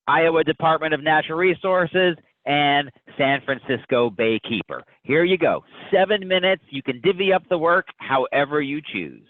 Iowa Department of Natural Resources and San Francisco Baykeeper. Here you go, 7 minutes. You can divvy up the work however you choose.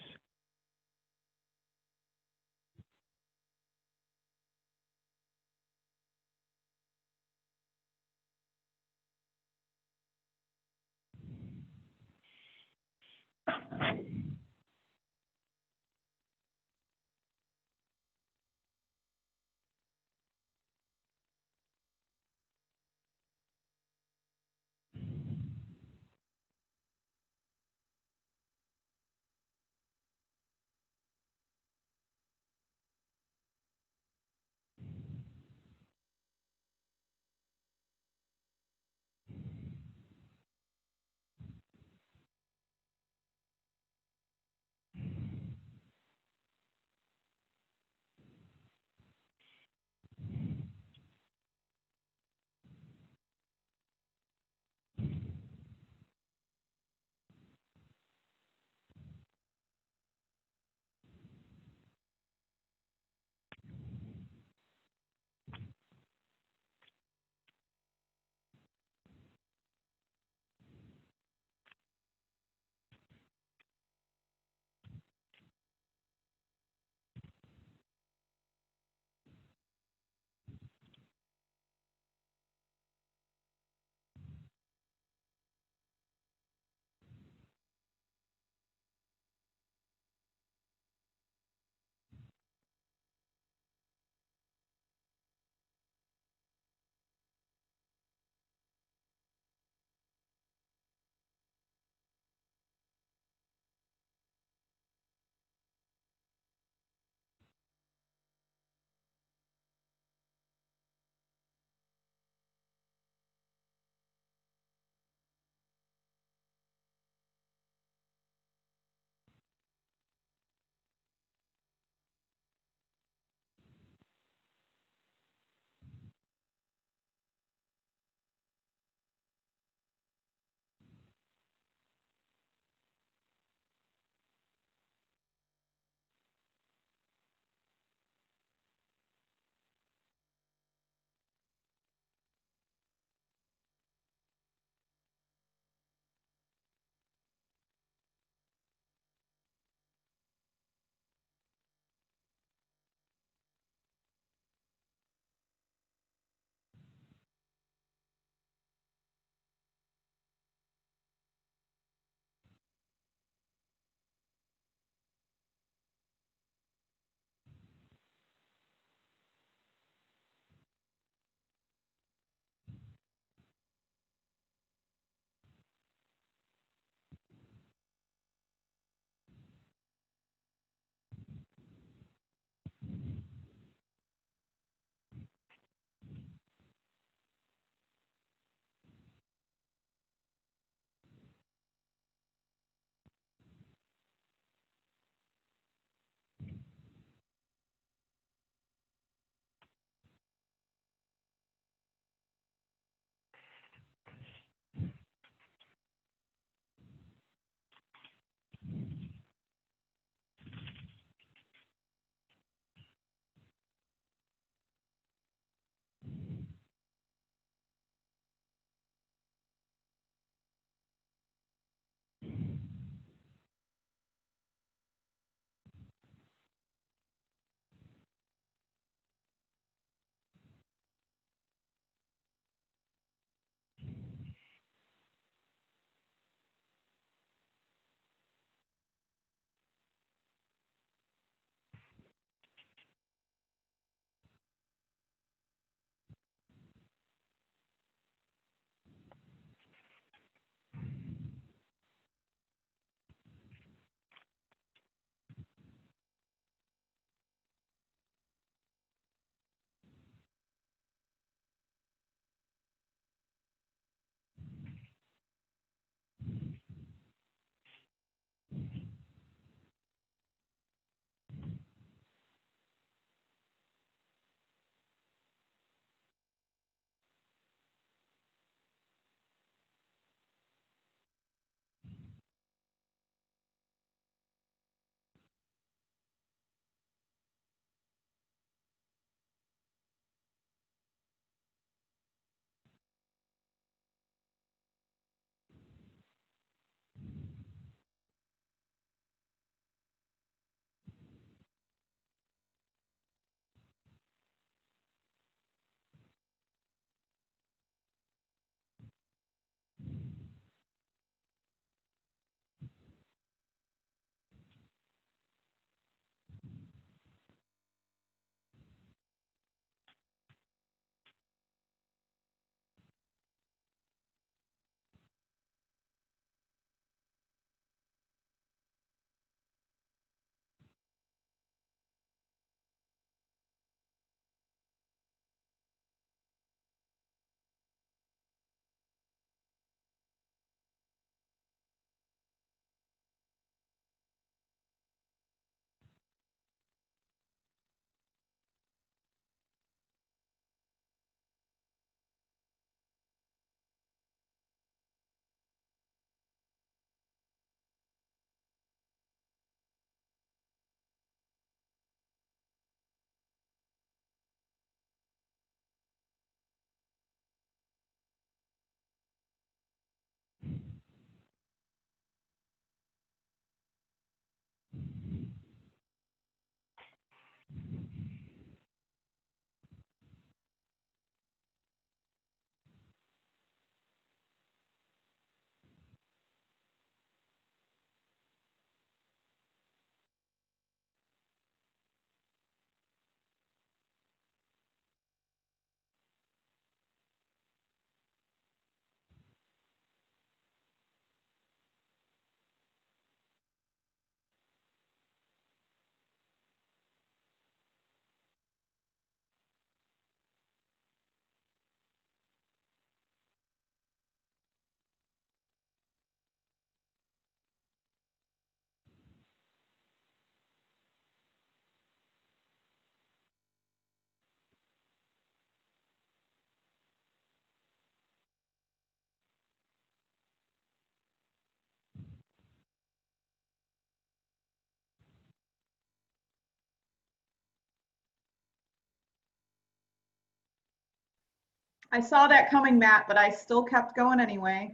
I saw that coming, Matt, but I still kept going anyway.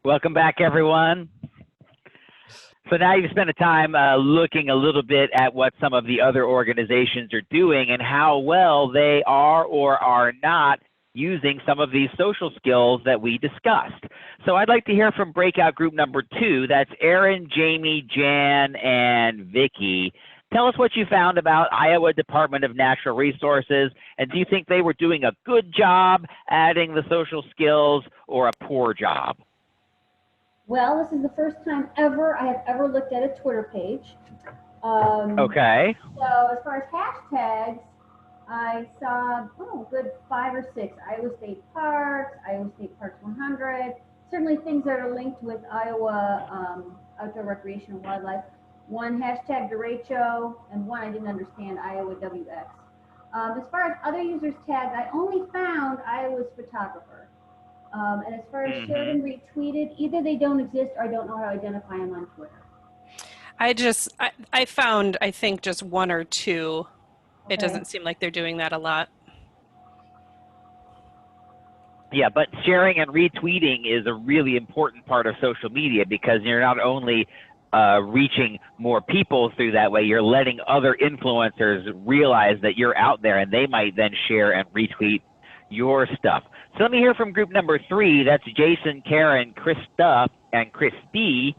Welcome back, everyone. So now you've spent the time looking a little bit at what some of the other organizations are doing and how well they are or are not using some of these social skills that we discussed. So I'd like to hear from breakout group number 2. That's Erin, Jamie, Jan, and Vicki. Tell us what you found about Iowa Department of Natural Resources, and do you think they were doing a good job adding the social skills or a poor job? Well, this is the first time ever I have ever looked at a Twitter page. Okay. So as far as hashtags, I saw, good 5 or 6. Iowa State Parks, Iowa State Parks 100, certainly things that are linked with Iowa outdoor recreation and wildlife. One hashtag derecho, and one I didn't understand, Iowa WX. As far as other users tagged, I only found Iowa's photographer. And as far as shared and retweeted, either they don't exist or I don't know how to identify them on Twitter. I found, I think, just 1 or 2. Okay. It doesn't seem like they're doing that a lot. Yeah, but sharing and retweeting is a really important part of social media because you're not only reaching more people through that way, you're letting other influencers realize that you're out there and they might then share and retweet your stuff. So let me hear from group number 3. That's Jason, Karen, Krista, and Christy.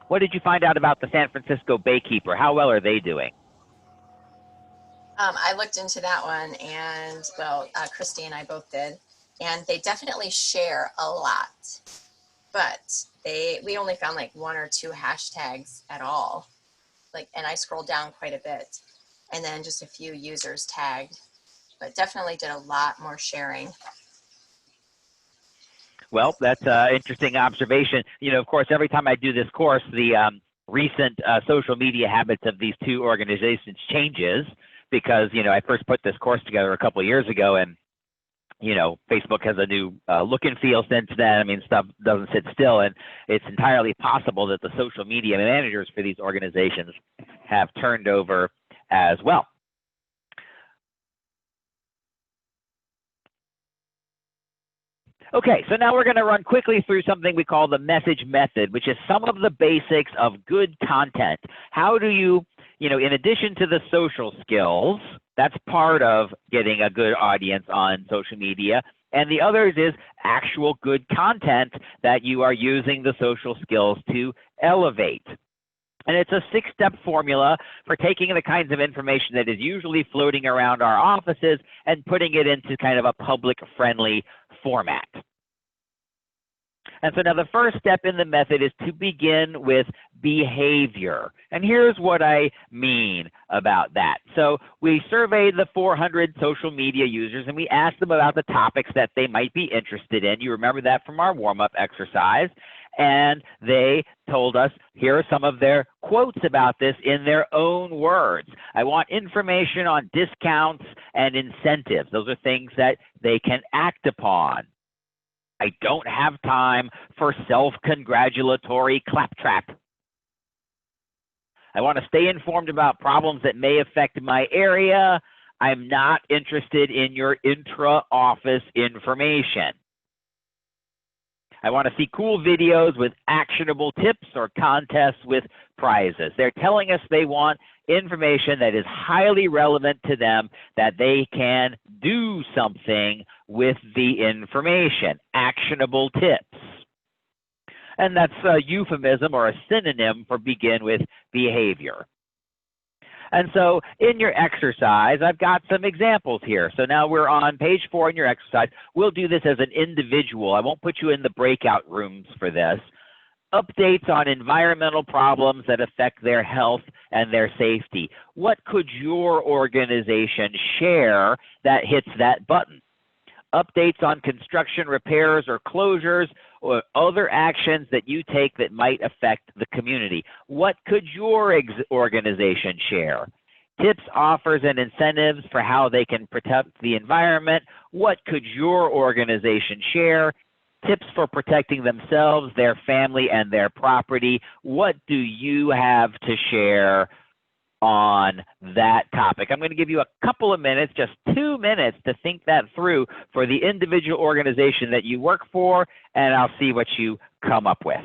What did you find out about the San Francisco Baykeeper? How well are they doing? I looked into that one, and well, Christy and I both did, and they definitely share a lot, but we only found like 1 or 2 hashtags at all. And I scrolled down quite a bit, and then just a few users tagged, but definitely did a lot more sharing. Well, that's an interesting observation. You know, of course, every time I do this course, the recent social media habits of these 2 organizations changes because, you know, I first put this course together a couple of years ago, and, you know, Facebook has a new look and feel since then. I mean, stuff doesn't sit still, and it's entirely possible that the social media managers for these organizations have turned over as well. Okay, so now we're going to run quickly through something we call the message method, which is some of the basics of good content. How do you, in addition to the social skills, that's part of getting a good audience on social media, and the others is actual good content that you are using the social skills to elevate. And it's a 6-step formula for taking the kinds of information that is usually floating around our offices and putting it into kind of a public-friendly format. And so now the first step in the method is to begin with behavior. And here's what I mean about that. So we surveyed the 400 social media users and we asked them about the topics that they might be interested in. You remember that from our warm-up exercise. And they told us, here are some of their quotes about this in their own words. I want information on discounts and incentives. Those are things that they can act upon. I don't have time for self-congratulatory claptrap. I want to stay informed about problems that may affect my area. I'm not interested in your intra-office information. I want to see cool videos with actionable tips or contests with prizes. They're telling us they want information that is highly relevant to them, that they can do something with the information, actionable tips. And that's a euphemism or a synonym for begin with behavior. And so in your exercise, I've got some examples here. So now we're on page 4 in your exercise. We'll do this as an individual. I won't put you in the breakout rooms for this. Updates on environmental problems that affect their health and their safety. What could your organization share that hits that button? Updates on construction repairs or closures or other actions that you take that might affect the community. What could your organization share? Tips, offers, and incentives for how they can protect the environment. What could your organization share? Tips for protecting themselves, their family, and their property. What do you have to share? on that topic. I'm going to give you a couple of minutes, just 2 minutes, to think that through for the individual organization that you work for, and I'll see what you come up with.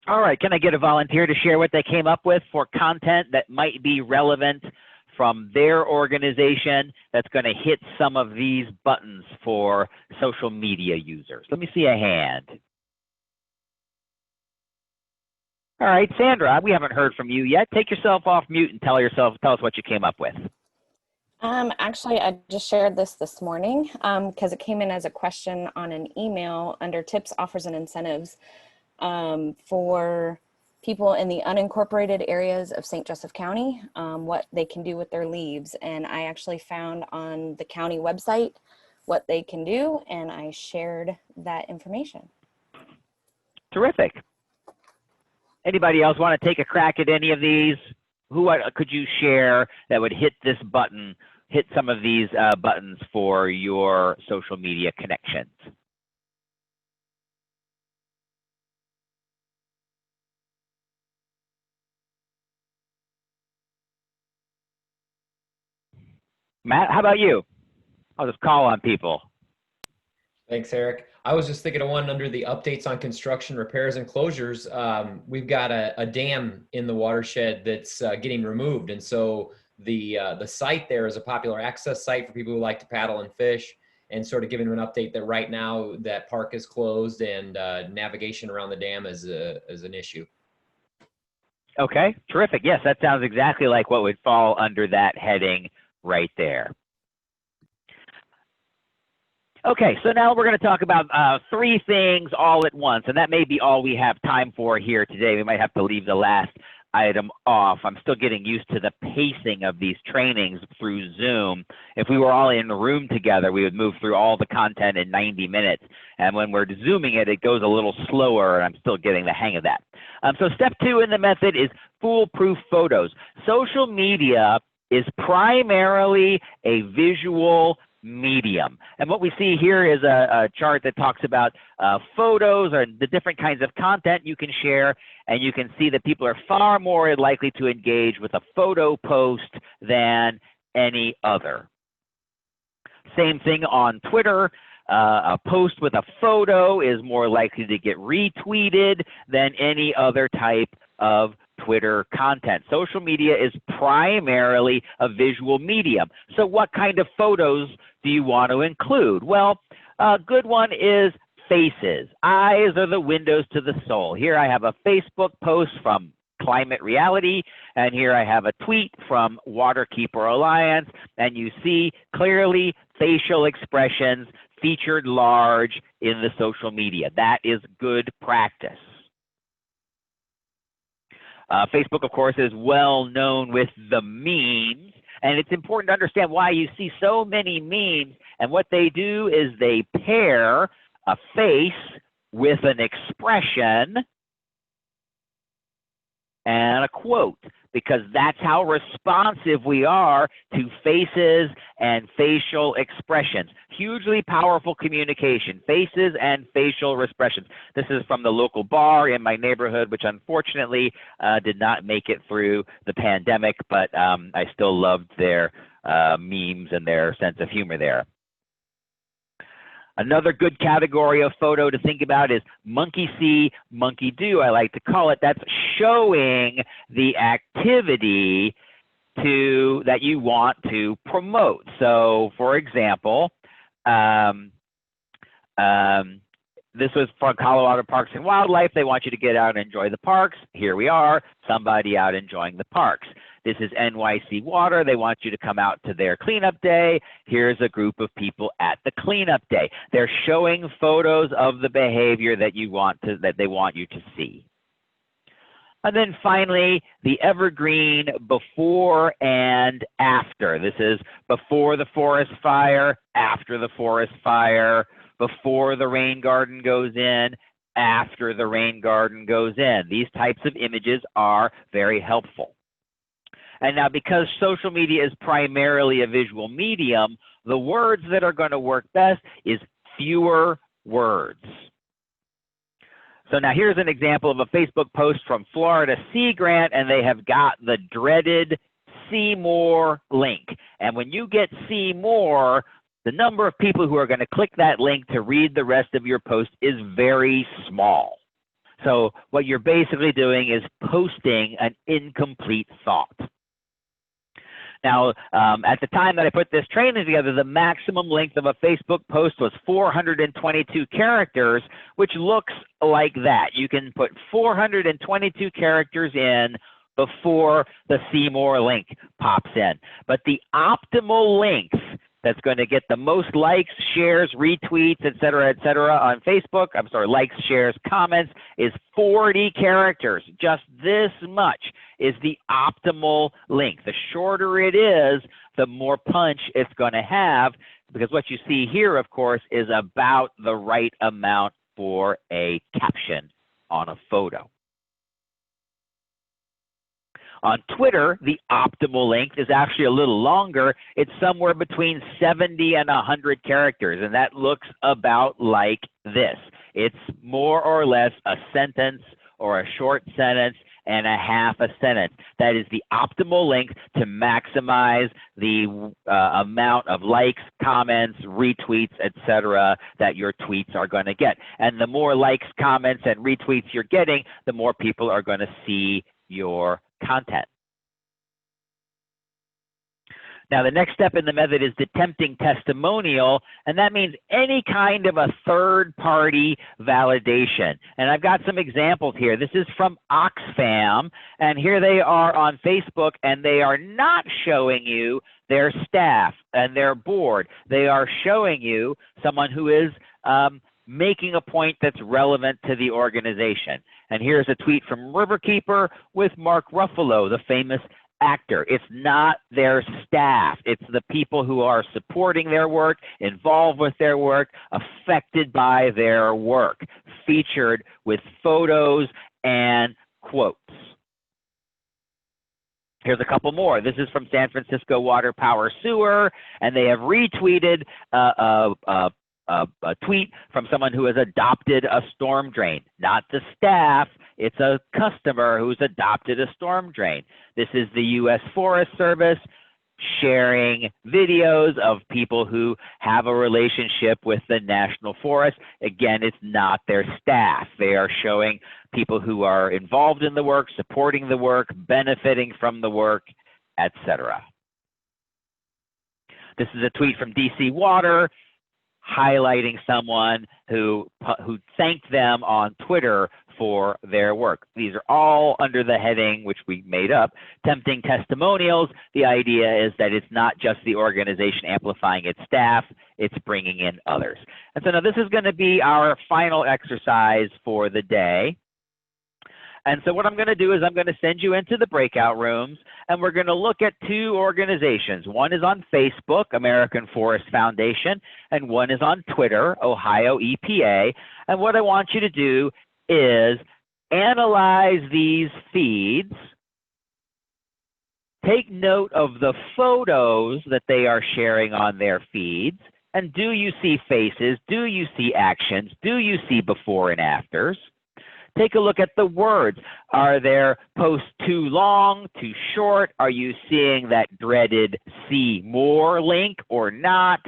All right, can I get a volunteer to share what they came up with for content that might be relevant from their organization that's going to hit some of these buttons for social media users? Let me see a hand. All right, Sandra, we haven't heard from you yet. Take yourself off mute and tell us what you came up with. Actually, I just shared this morning because it came in as a question on an email under tips, offers, and incentives for people in the unincorporated areas of St. Joseph County, what they can do with their leaves. And I actually found on the county website what they can do, and I shared that information. Terrific. Anybody else want to take a crack at any of these? Who could you share that would hit this button, hit some of these buttons for your social media connections? Matt, how about you? I'll just call on people. Thanks, Eric. I was just thinking of one under the updates on construction, repairs, and closures. We've got a dam in the watershed that's getting removed. And so the site there is a popular access site for people who like to paddle and fish, and sort of giving them an update that right now that park is closed and navigation around the dam is an issue. Okay, terrific. Yes, that sounds exactly like what would fall under that heading right there. Okay, so now we're going to talk about 3 things all at once, and that may be all we have time for here today. We might have to leave the last item off. I'm still getting used to the pacing of these trainings through Zoom. If we were all in the room together, we would move through all the content in 90 minutes. And when we're Zooming it, it goes a little slower, and I'm still getting the hang of that. So step 2 in the method is foolproof photos. Social media is primarily a visual medium. And what we see here is a chart that talks about photos or the different kinds of content you can share, and you can see that people are far more likely to engage with a photo post than any other. Same thing on Twitter. A post with a photo is more likely to get retweeted than any other type of Twitter content. Social media is primarily a visual medium. So what kind of photos do you want to include? Well, a good one is faces. Eyes are the windows to the soul. Here I have a Facebook post from Climate Reality, and here I have a tweet from Waterkeeper Alliance, and you see clearly facial expressions featured large in the social media. That is good practice. Facebook, of course, is well known with the memes, and it's important to understand why you see so many memes, and what they do is they pair a face with an expression and a quote, because that's how responsive we are to faces and facial expressions. Hugely powerful communication, faces and facial expressions. This is from the local bar in my neighborhood, which unfortunately did not make it through the pandemic, but I still loved their memes and their sense of humor there. Another good category of photo to think about is monkey see, monkey do, I like to call it. That's showing the activity that you want to promote. So, for example, this was from Colorado Parks and Wildlife. They want you to get out and enjoy the parks. Here we are, somebody out enjoying the parks. This is NYC Water. They want you to come out to their cleanup day. Here's a group of people at the cleanup day. They're showing photos of the behavior that they want you to see. And then finally, the evergreen before and after. This is before the forest fire, after the forest fire, before the rain garden goes in, after the rain garden goes in. These types of images are very helpful. And now, because social media is primarily a visual medium, the words that are going to work best is fewer words. So now here's an example of a Facebook post from Florida Sea Grant, and they have got the dreaded See More link. And when you get See More, the number of people who are going to click that link to read the rest of your post is very small. So what you're basically doing is posting an incomplete thought. Now, at the time that I put this training together, the maximum length of a Facebook post was 422 characters, which looks like that. You can put 422 characters in before the See More link pops in. But the optimal length that's going to get the most likes, shares, retweets, et cetera, on Facebook, likes, shares, comments, is 40 characters. Just this much is the optimal length. The shorter it is, the more punch it's going to have, because what you see here, of course, is about the right amount for a caption on a photo. On Twitter, the optimal length is actually a little longer. It's somewhere between 70 and 100 characters, and that looks about like this. It's more or less a sentence or a short sentence and a half a sentence. That is the optimal length to maximize the amount of likes, comments, retweets, etc. that your tweets are going to get. And the more likes, comments, and retweets you're getting, the more people are going to see your content. Now, the next step in the method is the tempting testimonial, and that means any kind of a third-party validation. And I've got some examples here. This is from Oxfam, and here they are on Facebook, and they are not showing you their staff and their board. They are showing you someone who is making a point that's relevant to the organization. And here's a tweet from Riverkeeper with Mark Ruffalo, the famous actor. It's not their staff. It's the people who are supporting their work, involved with their work, affected by their work, featured with photos and quotes. Here's a couple more. This is from San Francisco Water Power Sewer, and they have retweeted a tweet from someone who has adopted a storm drain. Not the staff, it's a customer who's adopted a storm drain. This is the U.S. Forest Service sharing videos of people who have a relationship with the National Forest. Again, it's not their staff. They are showing people who are involved in the work, supporting the work, benefiting from the work, etc. This is a tweet from DC Water. highlighting someone who thanked them on Twitter for their work. These are all under the heading, which we made up, tempting testimonials. The idea is that it's not just the organization amplifying its staff, it's bringing in others. And so now this is going to be our final exercise for the day. And so what I'm going to do is I'm going to send you into the breakout rooms, and we're going to look at two organizations. One is on Facebook, American Forest Foundation, and one is on Twitter, Ohio EPA. And what I want you to do is analyze these feeds, take note of the photos that they are sharing on their feeds, and do you see faces? Do you see actions? Do you see before and afters? Take a look at the words. Are their posts too long, too short? Are you seeing that dreaded see more link or not?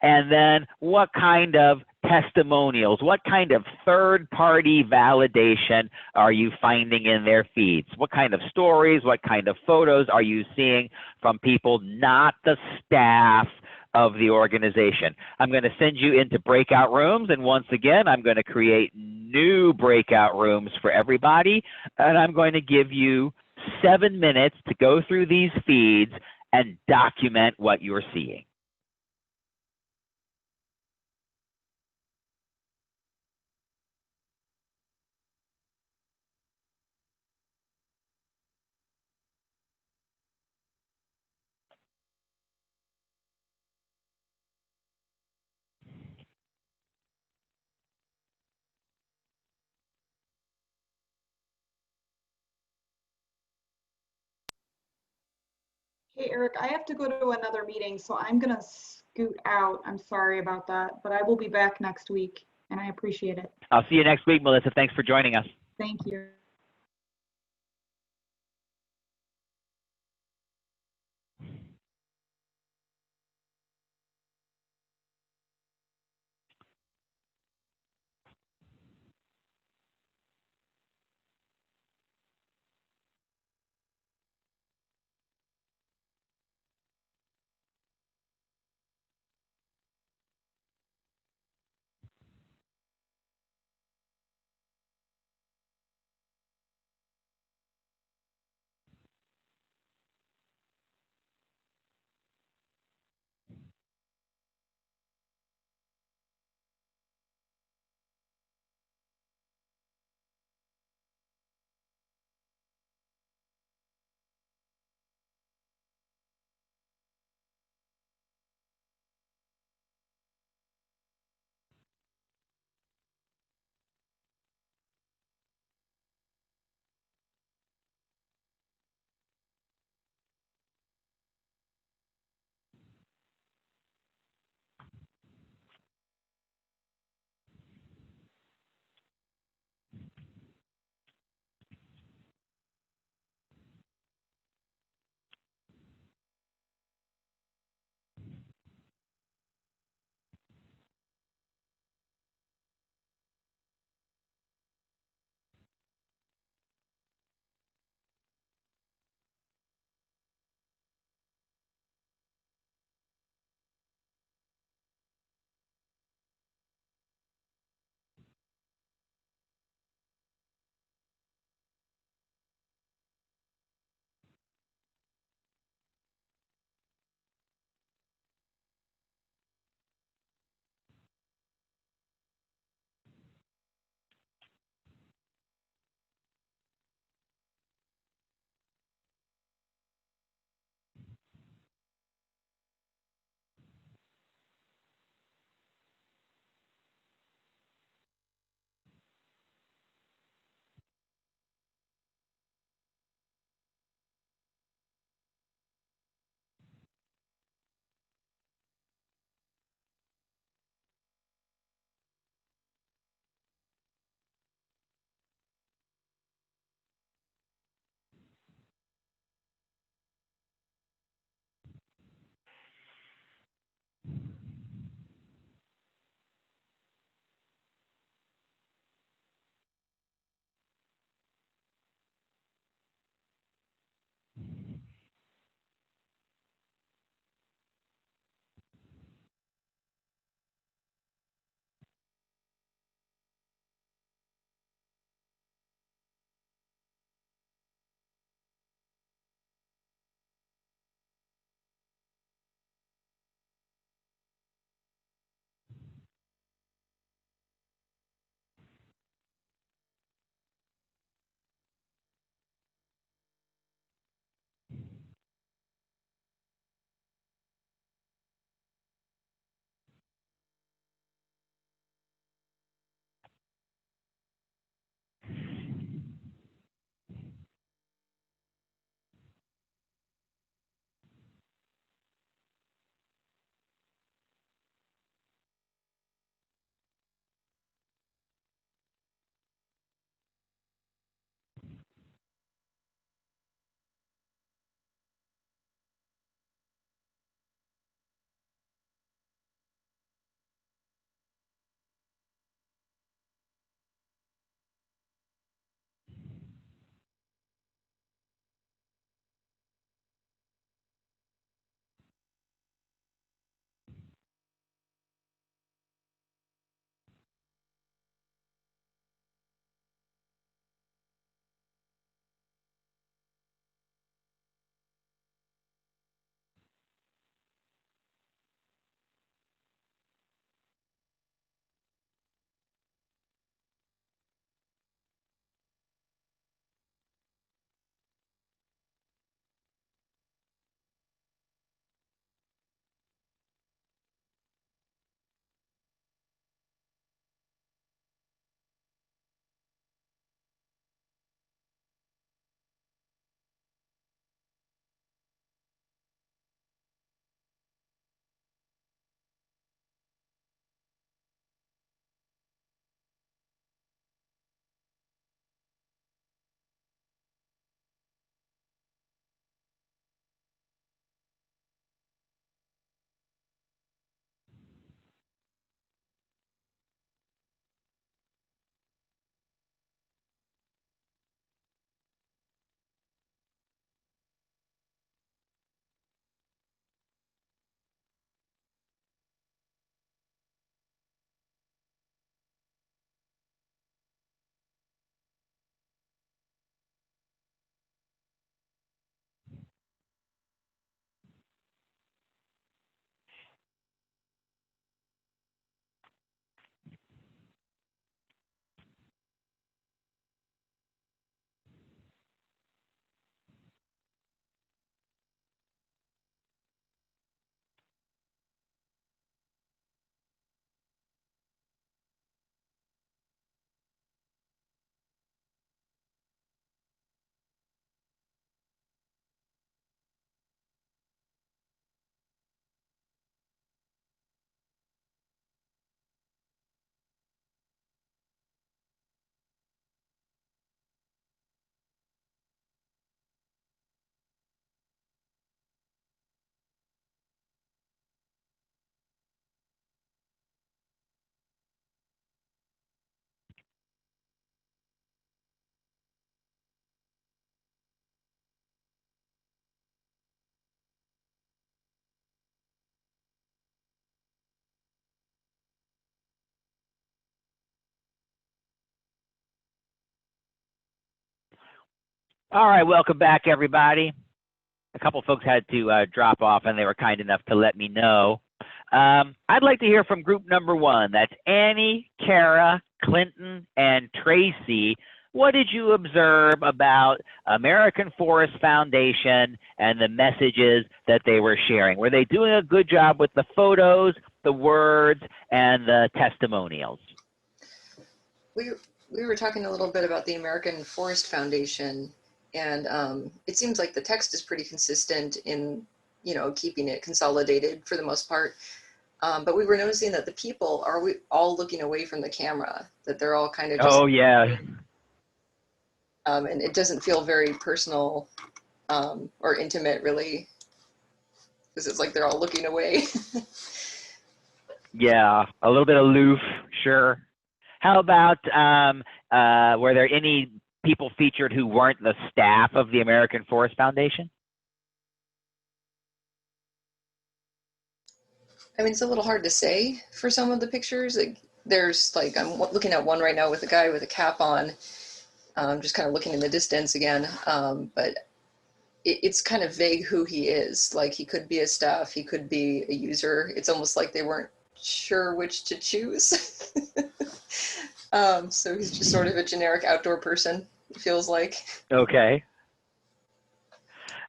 And then what kind of testimonials, what kind of third-party validation are you finding in their feeds? What kind of stories, what kind of photos are you seeing from people, not the staff of the organization? I'm going to send you into breakout rooms, and once again, I'm going to create new breakout rooms for everybody, and I'm going to give you 7 minutes to go through these feeds and document what you're seeing. Hey, Eric, I have to go to another meeting, so I'm gonna scoot out. I'm sorry about that, but I will be back next week, and I appreciate it. I'll see you next week, Melissa. Thanks for joining us. Thank you. All right, welcome back, everybody. A couple folks had to drop off, and they were kind enough to let me know. I'd like to hear from group number one. That's Annie, Kara, Clinton, and Tracy. What did you observe about American Forest Foundation and the messages that they were sharing? Were they doing a good job with the photos, the words, and the testimonials? We were talking a little bit about the American Forest Foundation, and it seems like the text is pretty consistent in, keeping it consolidated for the most part. But we were noticing that the people are all looking away from the camera, that they're all kind of just, oh, yeah. And it doesn't feel very personal or intimate, really, because it's like they're all looking away. Yeah, a little bit aloof, sure. How about, were there any people featured who weren't the staff of the American Forest Foundation? I mean, it's a little hard to say for some of the pictures. There's like, I'm looking at one right now with a guy with a cap on, just kind of looking in the distance again. But it's kind of vague who he is. Like, he could be a staff, he could be a user. It's almost like they weren't sure which to choose. So he's just sort of a generic outdoor person, it feels like. Okay.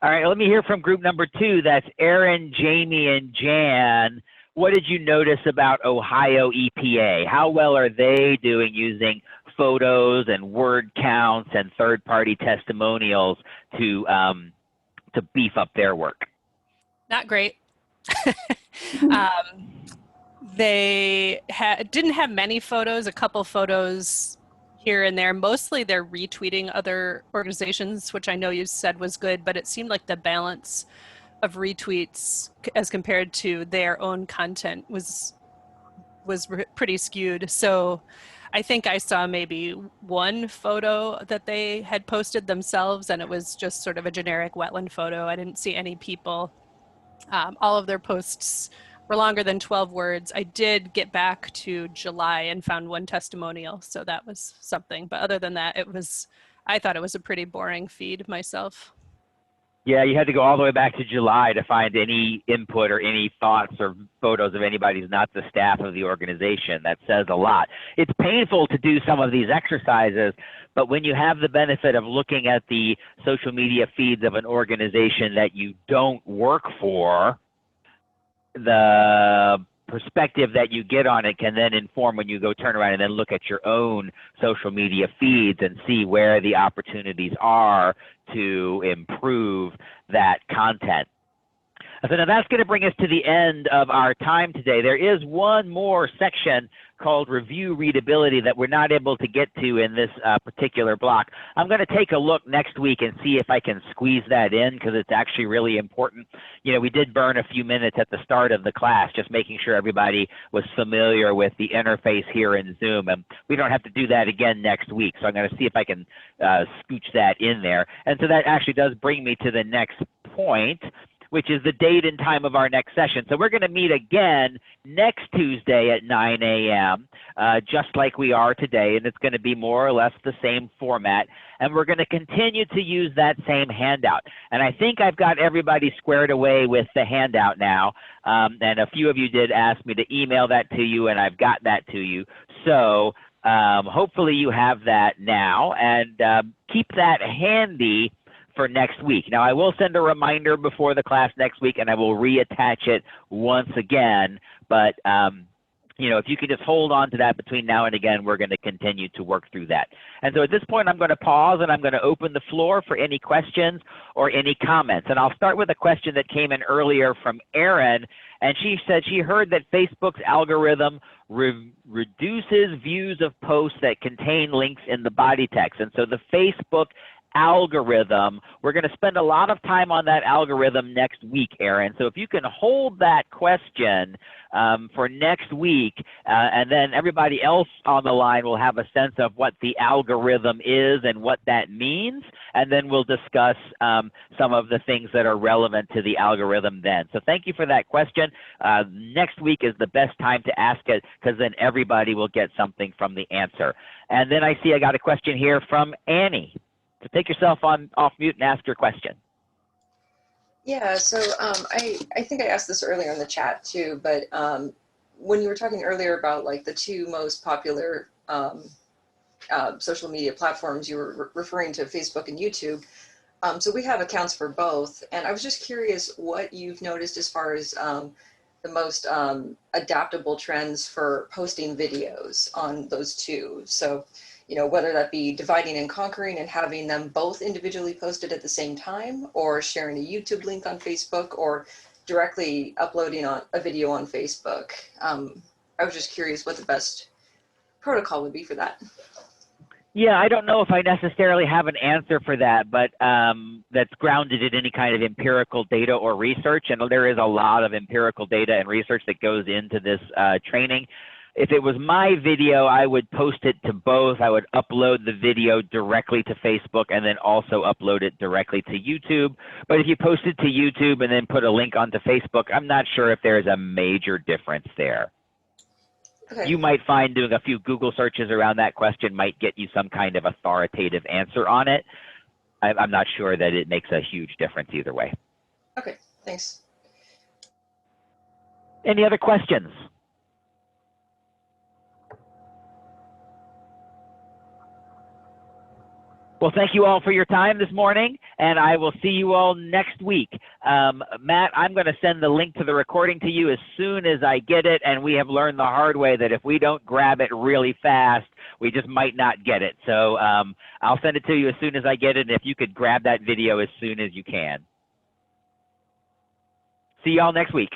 All right, let me hear from group number two. That's Aaron, Jamie, and Jan. What did you notice about Ohio EPA? How well are they doing using photos and word counts and third-party testimonials to beef up their work? Not great. They didn't have many photos, a couple photos here and there. Mostly they're retweeting other organizations, which I know you said was good, but it seemed like the balance of retweets as compared to their own content was pretty skewed. So I think I saw maybe one photo that they had posted themselves, and it was just sort of a generic wetland photo. I didn't see any people. All of their posts were longer than 12 words. I did get back to July and found one testimonial, so that was something. But other than that, I thought it was a pretty boring feed myself. Yeah, you had to go all the way back to July to find any input or any thoughts or photos of anybody who's not the staff of the organization. That says a lot. It's painful to do some of these exercises, but when you have the benefit of looking at the social media feeds of an organization that you don't work for, the perspective that you get on it can then inform when you go turn around and then look at your own social media feeds and see where the opportunities are to improve that content. So now that's going to bring us to the end of our time today. There is one more section called review readability that we're not able to get to in this particular block. I'm going to take a look next week and see if I can squeeze that in, because it's actually really important. You know, we did burn a few minutes at the start of the class, just making sure everybody was familiar with the interface here in Zoom, and we don't have to do that again next week. So I'm going to see if I can scooch that in there. And so that actually does bring me to the next point, which is the date and time of our next session. So we're going to meet again next Tuesday at 9 a.m., just like we are today, and it's going to be more or less the same format, and we're going to continue to use that same handout. And I think I've got everybody squared away with the handout now, and a few of you did ask me to email that to you, and I've got that to you. So hopefully you have that now, and keep that handy for next week. Now, I will send a reminder before the class next week, and I will reattach it once again. But, you know, if you can just hold on to that between now and again, we're going to continue to work through that. And so at this point, I'm going to pause, and I'm going to open the floor for any questions or any comments. And I'll start with a question that came in earlier from Erin, and she said she heard that Facebook's algorithm reduces views of posts that contain links in the body text. And so the Facebook algorithm, we're going to spend a lot of time on that algorithm next week, Erin. So if you can hold that question for next week, and then everybody else on the line will have a sense of what the algorithm is and what that means, and then we'll discuss some of the things that are relevant to the algorithm then. So thank you for that question. Next week is the best time to ask it, because then everybody will get something from the answer. And then I see I got a question here from Annie. So take yourself off mute and ask your question. Yeah, so I think I asked this earlier in the chat too, but when you were talking earlier about like the two most popular social media platforms, you were referring to Facebook and YouTube. So we have accounts for both, and I was just curious what you've noticed as far as the most adaptable trends for posting videos on those two. So, you know, whether that be dividing and conquering and having them both individually posted at the same time, or sharing a YouTube link on Facebook, or directly uploading on a video on Facebook. I was just curious what the best protocol would be for that. Yeah, I don't know if I necessarily have an answer for that, but that's grounded in any kind of empirical data or research. And there is a lot of empirical data and research that goes into this training. If it was my video, I would post it to both. I would upload the video directly to Facebook and then also upload it directly to YouTube. But if you post it to YouTube and then put a link onto Facebook, I'm not sure if there's a major difference there. Okay. You might find doing a few Google searches around that question might get you some kind of authoritative answer on it. I'm not sure that it makes a huge difference either way. Okay, thanks. Any other questions? Well, thank you all for your time this morning, and I will see you all next week. Matt, I'm going to send the link to the recording to you as soon as I get it, and we have learned the hard way that if we don't grab it really fast, we just might not get it. So I'll send it to you as soon as I get it, and if you could grab that video as soon as you can. See you all next week.